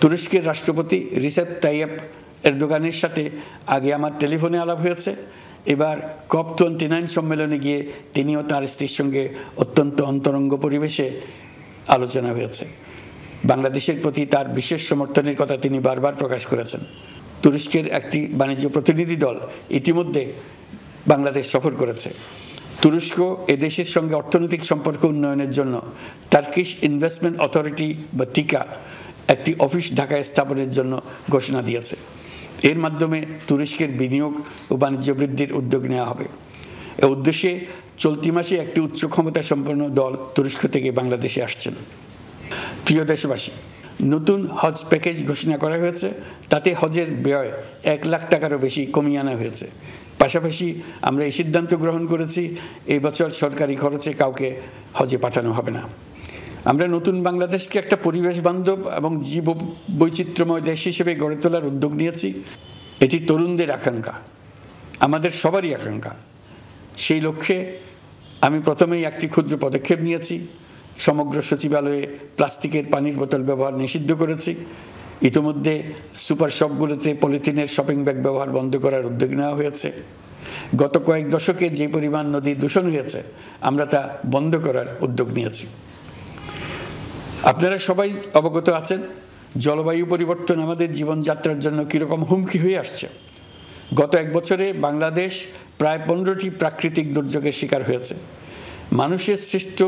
তুরস্কের রাষ্ট্রপতি রিসেপ তাইয়েপ এরদোগানের সাথে আগে আমার টেলিফোনে আলাপ হয়েছে। এবার COP29 সম্মেলনে গিয়ে তিনিও তার স্ত্রীর সঙ্গে অত্যন্ত অন্তরঙ্গ পরিবেশে আলোচনা হয়েছে। বাংলাদেশের প্রতি তার বিশেষ সমর্থনের কথা তিনি বারবার প্রকাশ করেছেন। তুরস্কের একটি বাণিজ্য প্রতিনিধি দল ইতিমধ্যে বাংলাদেশ সফর করেছে। তুরস্ক এদেশের সঙ্গে অর্থনৈতিক সম্পর্ক উন্নয়নের জন্য টার্কিশ ইনভেস্টমেন্ট অথরিটি বা টিকা একটি অফিস ঢাকায় স্থাপনের জন্য ঘোষণা দিয়েছে। এর মাধ্যমে তুরস্কের বিনিয়োগ ও বাণিজ্য বৃদ্ধির উদ্যোগ নেওয়া হবে। এ উদ্দেশ্যে চলতি মাসে একটি উচ্চ ক্ষমতা সম্পন্ন দল তুরস্ক থেকে বাংলাদেশে আসছেন। প্রিয় দেশবাসী, নতুন হজ প্যাকেজ ঘোষণা করা হয়েছে। তাতে হজের ব্যয় 1 লাখ টাকারও বেশি কমিয়ে আনা হয়েছে। পাশাপাশি আমরা এই সিদ্ধান্ত গ্রহণ করেছি, এই বছর সরকারি খরচে কাউকে হজে পাঠানো হবে না। আমরা নতুন বাংলাদেশকে একটা পরিবেশ বান্ধব এবং জীব বৈচিত্র্যময় দেশ হিসেবে গড়ে তোলার উদ্যোগ নিয়েছি। এটি তরুণদের আকাঙ্ক্ষা, আমাদের সবারই আকাঙ্ক্ষা। সেই লক্ষ্যে আমি প্রথমেই একটি ক্ষুদ্র পদক্ষেপ নিয়েছি। সমগ্র সচিবালয়ে প্লাস্টিকের পানির বোতল ব্যবহার নিষিদ্ধ করেছি। ইতিমধ্যে সুপার শপগুলোতে পলিথিনের শপিং ব্যাগ ব্যবহার বন্ধ করার উদ্যোগ নেওয়া হয়েছে। গত কয়েক দশকে যে পরিমাণ নদী দূষণ হয়েছে, আমরা তা বন্ধ করার উদ্যোগ নিয়েছি। আপনারা সবাই অবগত আছেন, জলবায়ু পরিবর্তন আমাদের জীবনযাত্রার জন্য কীরকম হুমকি হয়ে আসছে। গত 1 বছরে বাংলাদেশ প্রায় 15টি প্রাকৃতিক দুর্যোগের শিকার হয়েছে। মানুষের সৃষ্ট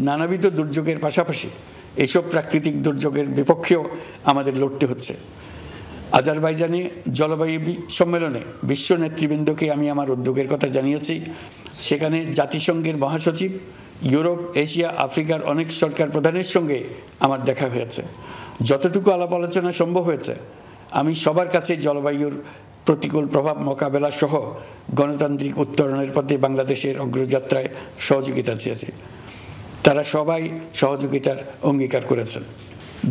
নানাবিধ দুর্যোগের পাশাপাশি এইসব প্রাকৃতিক দুর্যোগের বিপক্ষেও আমাদের লড়তে হচ্ছে। আজারবাইজানে জলবায়ু সম্মেলনে বিশ্ব নেতৃবৃন্দকে আমি আমার উদ্যোগের কথা জানিয়েছি। সেখানে জাতিসংঘের মহাসচিব, ইউরোপ, এশিয়া, আফ্রিকার অনেক সরকার প্রধানের সঙ্গে আমার দেখা হয়েছে। যতটুকু আলাপ আলোচনা সম্ভব হয়েছে, আমি সবার কাছে জলবায়ুর প্রতিকূল প্রভাব মোকাবেলা সহ গণতান্ত্রিক উত্তরণের পথে বাংলাদেশের অগ্রযাত্রায় সহযোগিতা চেয়েছি। তারা সবাই সহযোগিতার অঙ্গীকার করেছেন।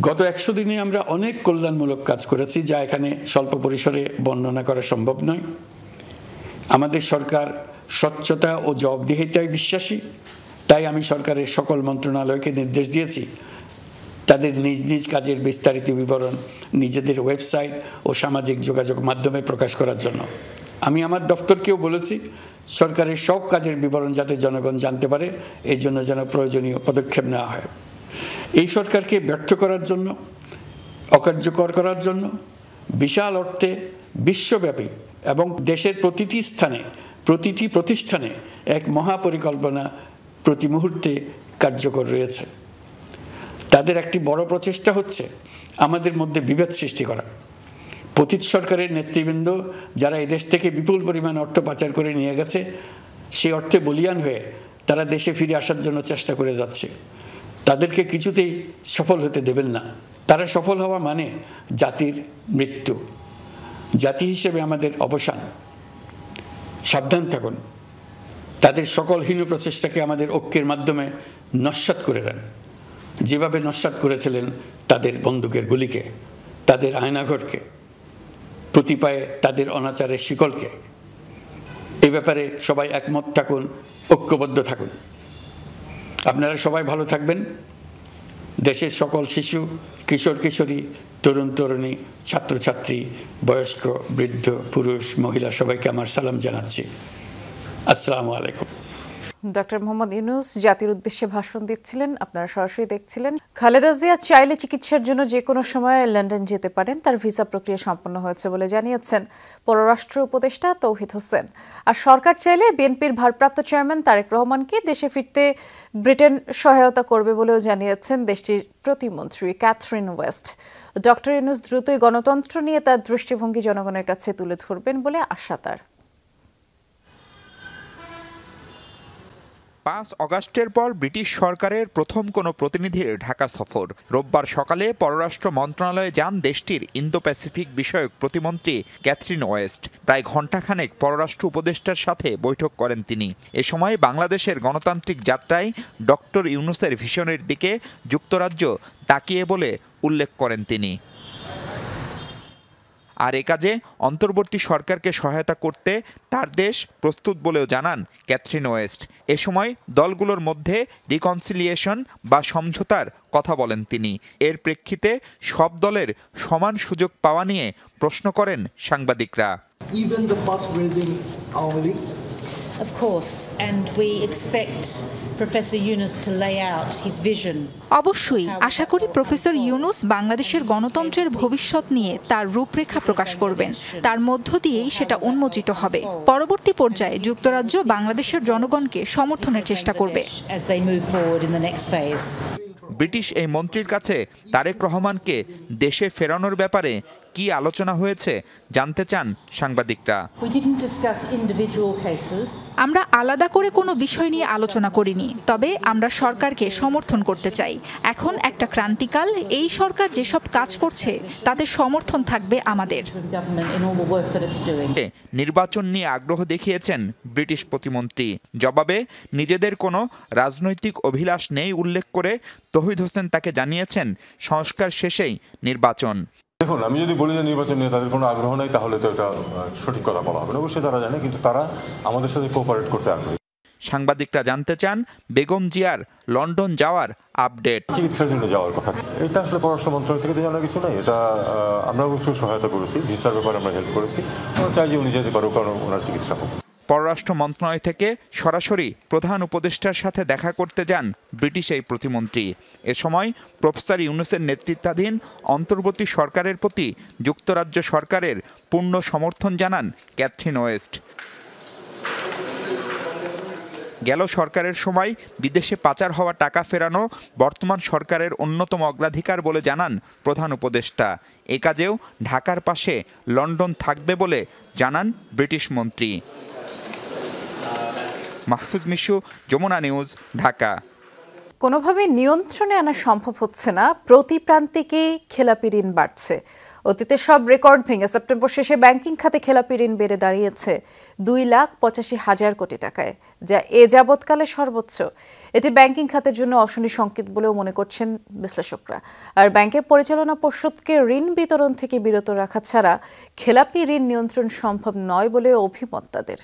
গত 100 দিনে আমরা অনেক কল্যাণমূলক কাজ করেছি, যা এখানে স্বল্প পরিসরে বর্ণনা করা সম্ভব নয়। আমাদের সরকার স্বচ্ছতা ও জবাবদিহিতায় বিশ্বাসী। তাই আমি সরকারের সকল মন্ত্রণালয়কে নির্দেশ দিয়েছি তাদের নিজ নিজ কাজের বিস্তারিত বিবরণ নিজেদের ওয়েবসাইট ও সামাজিক যোগাযোগ মাধ্যমে প্রকাশ করার জন্য। আমি আমার দপ্তরকেও বলেছি সরকারের সব কাজের বিবরণ যাতে জনগণ জানতে পারে, এই জন্য যেন প্রয়োজনীয় পদক্ষেপ নেওয়া হয়। এই সরকারকে ব্যর্থ করার জন্য, অকার্যকর করার জন্য বিশাল অর্থে বিশ্বব্যাপী এবং দেশের প্রতিটি স্থানে, প্রতিটি প্রতিষ্ঠানে এক মহাপরিকল্পনা প্রতি মুহূর্তে কার্যকর রয়েছে। তাদের একটি বড় প্রচেষ্টা হচ্ছে আমাদের মধ্যে বিভেদ সৃষ্টি করা। পতিত সরকারের নেতৃবৃন্দ যারা এদেশ থেকে বিপুল পরিমাণ অর্থ পাচার করে নিয়ে গেছে, সেই অর্থে বলীয়ান হয়ে তারা দেশে ফিরে আসার জন্য চেষ্টা করে যাচ্ছে। তাদেরকে কিছুতেই সফল হতে দেবেন না। তারা সফল হওয়া মানে জাতির মৃত্যু, জাতি হিসেবে আমাদের অবসান। সাবধান থাকুন। তাদের সকল হীন প্রচেষ্টাকে আমাদের ঐক্যের মাধ্যমে নস্যাৎ করে দেন, যেভাবে নস্যাৎ করেছিলেন তাদের বন্দুকের গুলিকে, তাদের আয়নাঘরকে, প্রতি পায়ে তাদের অনাচারের শিকলকে। এ ব্যাপারে সবাই একমত থাকুন, ঐক্যবদ্ধ থাকুন। আপনারা সবাই ভালো থাকবেন। দেশের সকল শিশু, কিশোর কিশোরী, তরুণ তরুণী, ছাত্রছাত্রী, বয়স্ক, বৃদ্ধ, পুরুষ, মহিলা সবাইকে আমার সালাম জানাচ্ছি। আসসালামু আলাইকুম। ডক্টর মোহাম্মদ ইউনূস জাতির উদ্দেশ্যে ভাষণ দিচ্ছিলেন, আপনারা সরাসরি দেখছিলেন। খালেদা জিয়া চাইলে চিকিৎসার জন্য যে কোনো সময় লন্ডন যেতে পারেন, তার ভিসা প্রক্রিয়া সম্পন্ন হয়েছে বলে জানিয়েছেন পররাষ্ট্র উপদেষ্টা তৌহিদ হোসেন। আর সরকার চাইলে বিএনপির ভারপ্রাপ্ত চেয়ারম্যান তারেক রহমানকে দেশে ফিরতে ব্রিটেন সহায়তা করবে বলেও জানিয়েছেন দেশটির প্রতিমন্ত্রী ক্যাথরিন ওয়েস্ট। ডক্টর ইউনূস দ্রুতই গণতন্ত্র নিয়ে তার দৃষ্টিভঙ্গি জনগণের কাছে তুলে ধরবেন বলে আশা তার। 5 অগাস্টের পর ব্রিটিশ সরকারের প্রথম কোনো প্রতিনিধির ঢাকা সফর। রোববার সকালে পররাষ্ট্র মন্ত্রণালয়ে যান দেশটির ইন্দো প্যাসিফিক বিষয়ক প্রতিমন্ত্রী ক্যাথরিন ওয়েস্ট। প্রায় ঘণ্টাখানেক পররাষ্ট্র উপদেষ্টার সাথে বৈঠক করেন তিনি। এ সময় বাংলাদেশের গণতান্ত্রিক যাত্রায় ডক্টর ইউনূসের ভিশনের দিকে যুক্তরাজ্য তাকিয়ে বলে উল্লেখ করেন তিনি। আর এ কাজে অন্তর্বর্তী সরকারকে সহায়তা করতে তার দেশ প্রস্তুত বলেও জানান ক্যাথরিন ওয়েস্ট। এ সময় দলগুলোর মধ্যে রিকনসিলিয়েশন বা সমঝোতার কথা বলেন তিনি। এর প্রেক্ষিতে সব দলের সমান সুযোগ পাওয়া নিয়ে প্রশ্ন করেন সাংবাদিকরা। Even the past regime Aওয়ামী League Of course, and we expect Professor Yunus to lay out his vision. অবশ্যই আশা করি প্রফেসর ইউনূস বাংলাদেশের গণতন্ত্রের ভবিষ্যৎ নিয়ে তার রূপরেখা প্রকাশ করবেন। তার মধ্য দিয়েই সেটা উন্মোচিত হবে। পরবর্তী পর্যায়ে যুক্তরাজ্য বাংলাদেশের জনগণকে সমর্থনের চেষ্টা করবে। As they move forward in the next phase. British এই মন্ত্রীর কাছে তারেক রহমানকে দেশে ফেরানোর ব্যাপারে কি আলোচনা হয়েছে জানতে চান সাংবাদিকরা। আমরা আলাদা করে কোনো বিষয় নিয়ে আলোচনা করিনি, তবে আমরা সরকারকে সমর্থন করতে চাই। এখন একটা ক্রান্তিকাল, এই সরকার যেসব কাজ করছে তাতে সমর্থন থাকবে আমাদের। নির্বাচন নিয়ে আগ্রহ দেখিয়েছেন ব্রিটিশ প্রতিমন্ত্রী। জবাবে নিজেদের কোনো রাজনৈতিক অভিলাষ নেই উল্লেখ করে তৌহিদ হোসেন তাকে জানিয়েছেন সংস্কার শেষেই নির্বাচন। দেখুন, আমি যদি বলি যে নির্বাচন নিয়ে তাদের কোনো আগ্রহ নাই, তাহলে তো এটা সঠিক কথা বলা হবে না। অবশ্যই তারা জানে, কিন্তু তারা আমাদের সাথে কোঅপারেট করতে আগ্রহী। সাংবাদিকরা জানতে চান বেগম জিয়ার লন্ডন যাওয়ার আপডেট। চিকিৎসার জন্য যাওয়ার কথা, এটা আসলে পররাষ্ট্র মন্ত্রণালয় থেকে জানা কিছু নাই। এটা আমরা অবশ্যই সহায়তা করেছি, ভিসার ব্যাপারে আমরা হেল্প করেছি। আমরা চাই যে উনি যেতে পারুক, কারণ ওনার চিকিৎসা হোক। পররাষ্ট্র মন্ত্রণালয় থেকে সরাসরি প্রধান উপদেষ্টার সাথে দেখা করতে যান ব্রিটিশ এই প্রতিমন্ত্রী। এ সময় প্রফেসর ইউনূসের নেতৃত্বাধীন অন্তর্বর্তী সরকারের প্রতি যুক্তরাজ্য সরকারের পূর্ণ সমর্থন জানান ক্যাথরিন ওয়েস্ট। গেল সরকারের সময় বিদেশে পাচার হওয়া টাকা ফেরানো বর্তমান সরকারের অন্যতম অগ্রাধিকার বলে জানান প্রধান উপদেষ্টা। এ কাজেও ঢাকার পাশে লন্ডন থাকবে বলে জানান ব্রিটিশ মন্ত্রী। মাহফুজ মিশু, যমুনা নিউজ, ঢাকা। কোনোভাবে নিয়ন্ত্রণে আনা সম্ভব হচ্ছে না, প্রতি প্রান্তিকেই খেলাপি ঋণ বাড়ছে। অতীতে সব রেকর্ড ভেঙে সেপ্টেম্বর শেষে ব্যাংকিং খাতে খেলাপি ঋণ বেড়ে দাঁড়িয়েছে 2,85,000 কোটি টাকায়, যা এ যাবৎকালে সর্বোচ্চ। এটি ব্যাংকিং খাতের জন্য অশনি সংকেত বলেও মনে করছেন বিশ্লেষকরা। আর ব্যাংকের পরিচালনা পর্ষদকে ঋণ বিতরণ থেকে বিরত রাখা ছাড়া খেলাপি ঋণ নিয়ন্ত্রণ সম্ভব নয় বলে অভিমত তাদের।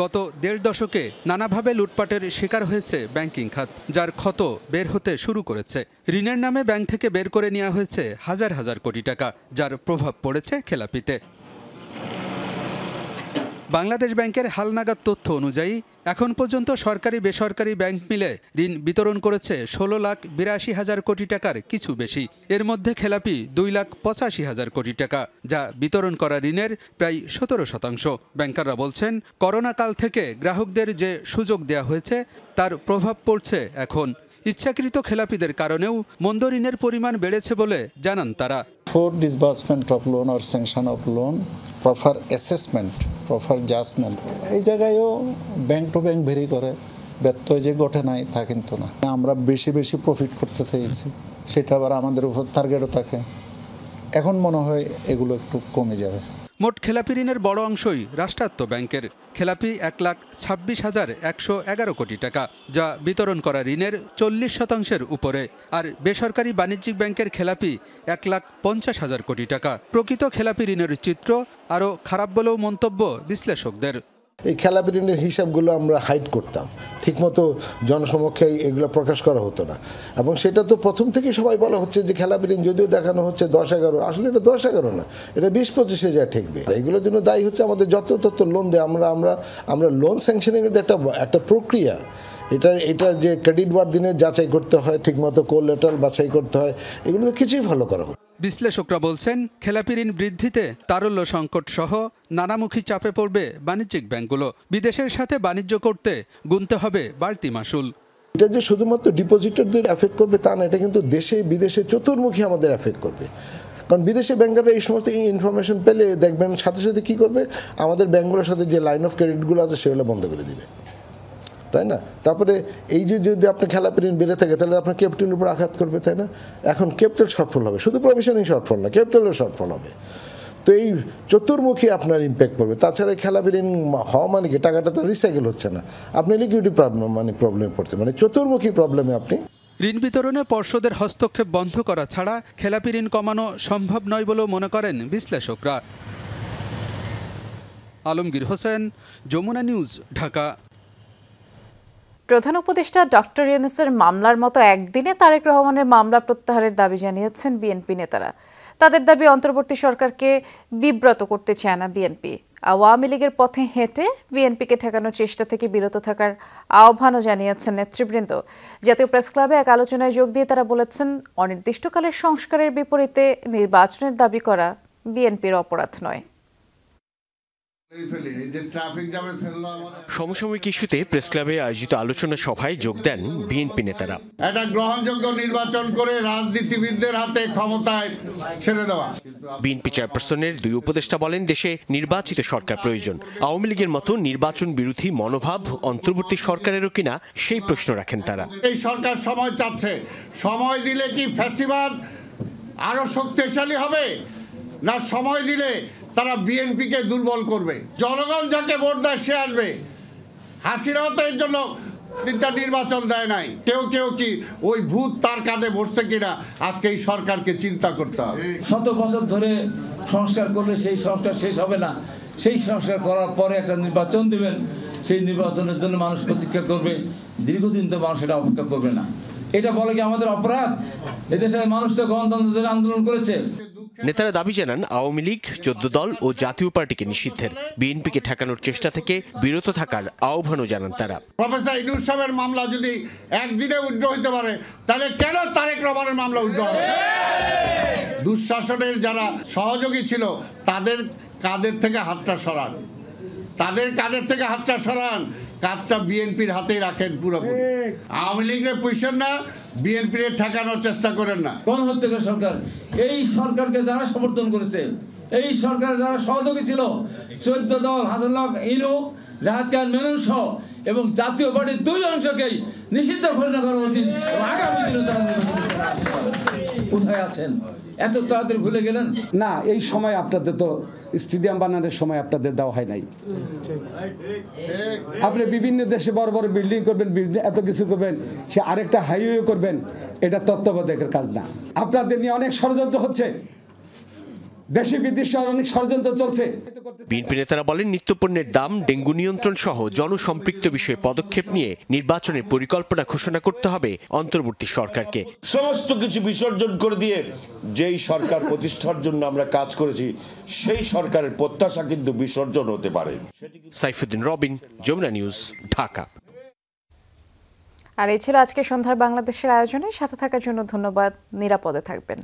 গত দেড় দশকে নানাভাবে লুটপাটের শিকার হয়েছে ব্যাংকিং খাত, যার ক্ষত বের হতে শুরু করেছে। ঋণের নামে ব্যাংক থেকে বের করে নেওয়া হয়েছে হাজার হাজার কোটি টাকা, যার প্রভাব পড়েছে খেলাপিতে। বাংলাদেশ ব্যাংকের হালনাগাদ তথ্য অনুযায়ী এখন পর্যন্ত সরকারি বেসরকারি ব্যাংক মিলে ঋণ বিতরণ করেছে 16,82,000 কোটি টাকার কিছু বেশি। এর মধ্যে খেলাপি 2,85,000 কোটি টাকা, যা বিতরণ করা ঋণের প্রায় 17%। ব্যাংকাররা বলছেন, করোনা কাল থেকে গ্রাহকদের যে সুযোগ দেওয়া হয়েছে তার প্রভাব পড়ছে এখন। ইচ্ছাকৃত খেলাপিদের কারণেও মন্দ ঋণের পরিমাণ বেড়েছে বলে জানান তারা। For disbursement of loan or sanction of loan, proper assessment, proper judgment, এই জায়গায়ও ব্যাংক টু ব্যাংক ভেরি করে। ব্যত্যয় যে ঘটে নাই তা কিন্তু না। আমরা বেশি বেশি প্রফিট করতে চাইছি, সেটা আবার আমাদের উপর টার্গেটও থাকে। এখন মনে হয় এগুলো একটু কমে যাবে। মোট খেলাপি ঋণের বড় অংশই রাষ্ট্রায়ত্ত ব্যাংকের। খেলাপি 1,26,111 কোটি টাকা, যা বিতরণ করা ঋণের 40% উপরে। আর বেসরকারি বাণিজ্যিক ব্যাংকের খেলাপি 1,50,000 কোটি টাকা। প্রকৃত খেলাপি ঋণের চিত্র আরও খারাপ বলেও মন্তব্য বিশ্লেষকদের। এই খেলাপি ঋণের হিসাবগুলো আমরা হাইড করতাম, ঠিকমতো জনসমক্ষে এগুলো প্রকাশ করা হতো না। এবং সেটা তো প্রথম থেকেই সবাই বলা হচ্ছে যে খেলাপি ঋণ যদিও দেখানো হচ্ছে 10-11, আসলে এটা 10-11 না, এটা 20-25 যা ঠেকবে। এগুলোর জন্য দায়ী হচ্ছে আমাদের যত লোন দেয়। আমরা লোন স্যাংশনিং এর একটা প্রক্রিয়া, এটা যে ক্রেডিট বার দিনে যাচাই করতে হয়, ঠিকমতো কোলেটারাল বাছাই করতে হয়, এগুলো তো কিছুই ভালো করা হতো। বিশ্লেষকরা বলছেন, খেলাপি ঋণ বৃদ্ধিতে তারল্য সংকট সহ নানামুখী চাপে পড়বে বাণিজ্যিক ব্যাংকগুলো। বিদেশের সাথে বাণিজ্য করতে গুনতে হবে বাড়তি মাসুল। এটা যে শুধুমাত্র ডিপোজিটরদের এফেক্ট করবে তা না, এটা কিন্তু দেশে বিদেশে চতুর্মুখী আমাদের এফেক্ট করবে। কারণ বিদেশি ব্যাংকাররা এই সমস্ত ইনফরমেশন পেলে দেখবেন সাথে সাথে কী করবে, আমাদের ব্যাংকগুলোর সাথে যে লাইন অফ ক্রেডিটগুলো আছে সেগুলো বন্ধ করে দিবে, তাই না? তারপরে এই যে যদি আপনার খেলাপি ঋণ বেড়ে থাকে তাহলে আপনার ক্যাপিটালের উপর আঘাত করবে, তাই না? এখন ক্যাপিটাল শর্টফল হবে, শুধু প্রভিশনিং শর্টফল না, ক্যাপিটালের শর্টফল হবে। তো এই চতুর্মুখী আপনার ইম্প্যাক্ট পড়বে। তাছাড়া খেলাপি ঋণ হওয়া মানে কি, টাকাটা তো রিসাইকেল হচ্ছে না, আপনি লিকুইডিটি প্রবলেমে পড়ছে, মানে চতুর্মুখী প্রবলেমে আপনি। ঋণ বিতরণে পর্ষদের হস্তক্ষেপ বন্ধ করা ছাড়া খেলাপি ঋণ কমানো সম্ভব নয় বলেও মনে করেন বিশ্লেষকরা। আলমগীর হোসেন, যমুনা নিউজ, ঢাকা। প্রধান উপদেষ্টা ডক্টর ইউনূসের মামলার মতো একদিনে তারেক রহমানের মামলা প্রত্যাহারের দাবি জানিয়েছেন বিএনপি নেতারা। তাদের দাবি, অন্তর্বর্তী সরকারকে বিব্রত করতে চায় না বিএনপি। আওয়ামী লীগের পথে হেঁটে বিএনপিকে ঠেকানোর চেষ্টা থেকে বিরত থাকার আহ্বানও জানিয়েছেন নেতৃবৃন্দ। জাতীয় প্রেস ক্লাবে এক আলোচনায় যোগ দিয়ে তারা বলেছেন, অনির্দিষ্টকালের সংস্কারের বিপরীতে নির্বাচনের দাবি করা বিএনপির অপরাধ নয়। সমসাময়িক ইস্যুতে প্রেস ক্লাবে আয়োজিত আলোচনা সভায় যোগ দেন বিএনপি নেতারা। একটা গ্রহণযোগ্য নির্বাচন করে রাজনীতিবিদদের হাতে ক্ষমতায় ছেড়ে দেওয়া। বিএনপি চেয়ারপারসনের দুই উপদেষ্টা বলেন, দেশে নির্বাচিত সরকার প্রয়োজন। আওয়ামী লীগের মতো নির্বাচন বিরোধী মনোভাব অন্তর্বর্তী সরকারেরও কিনা সেই প্রশ্ন রাখেন তারা। এই সরকার সময় চাচ্ছে, সময় দিলে কি ফ্যাসিবাদ আরো শক্তিশালী হবে, না সময় দিলে তারা বিএনপিকে দুর্বল করবে? জনগণ যাকে ভোট দেয় সে আসবে। হাসিনাও তো এর জন্য তিনটা নির্বাচন দেয় নাই। কেউ কেউ কি ওই ভূত তার কাঁধে বসছে কিনা আজকে এই সরকারকে চিন্তা করতে হবে। 100 বছর ধরে সংস্কার করলে সেই সংস্কার শেষ হবে না। সেই সংস্কার করার পরে একটা নির্বাচন দিবেন, সেই নির্বাচনের জন্য মানুষ প্রতীক্ষা করবে। দীর্ঘদিন তো মানুষ এটা অপেক্ষা করবে না। এটা বলে কি আমাদের অপরাধ? এদেশের মানুষ তো গণতন্ত্রের আন্দোলন করেছে। নেতারা দাবি জানান, আওয়ামী লীগ, 14 দল ও জাতীয় পার্টিকে নিষিদ্ধের, বিএনপিকে ঠেকানোর চেষ্টা থেকে বিরত থাকার আহ্বানও জানান তারা। প্রফেসর ইউনূস সাহেবের মামলা যদি একদিনে উইথড্র হতে পারে, তাহলে কেন তারেক রহমানের মামলা উইথড্র হবে? দুঃশাসনের যারা সহযোগী ছিল তাদের কাঁধের থেকে হাতটা সরান, তাদের কাঁধের থেকে হাতটা সরান। কাজটা বিএনপির হাতেই রাখেন পুরোপুরি। আওয়ামী লীগের পুষেন না, বিএনপির ঠেকানোর চেষ্টা করেন না। কোন হত্যা সরকার? এই সরকারকে যারা সমর্থন করেছে, এই সরকার যারা সহযোগী ছিল, 14 দল, হাসানুল্লাহ ইনু, রাহাত খান মেনন সহ এবং জাতীয় পার্টির 2 অংশকেই নিষিদ্ধ ঘোষণা করা উচিত। আগামী দিনে তারা কোথায় আছেন? এত তাড়াতাড়ি ভুলে গেলেন? না, এই সময় আপনাদের তো স্টেডিয়াম বানানোর সময় আপনাদের দেওয়া হয় নাই। আপনি বিভিন্ন দেশে বড় বড় বিল্ডিং করবেন, এত কিছু করবেন, সে আরেকটা হাইওয়ে করবেন, এটা তত্ত্বাবধায়কের কাজ না। আপনাদের নিয়ে অনেক ষড়যন্ত্র হচ্ছে, দেশে বিদেশে অনেক ষড়যন্ত্র চলছে। বিএনপি নেতারা বলেন, নিত্যপণ্যের দাম, ডেঙ্গু নিয়ন্ত্রণ সহ জনসম্পৃক্ত বিষয়ে পদক্ষেপ নিয়ে নির্বাচনের পরিকল্পনা ঘোষণা করতে হবে অন্তর্বর্তী সরকারকে। সমস্ত কিছু বিসর্জন করে দিয়ে যেই সরকার প্রতিষ্ঠার জন্য আমরা কাজ করেছি, সেই সরকারের প্রত্যাশা কিন্তু বিসর্জন হতে পারে। সাইফুদ্দিন রবিন, যমুনা নিউজ, ঢাকা। আর এই ছিল আজকে সন্ধ্যার বাংলাদেশের আয়োজনে। সাথে থাকার জন্য ধন্যবাদ। নিরাপদে থাকবেন।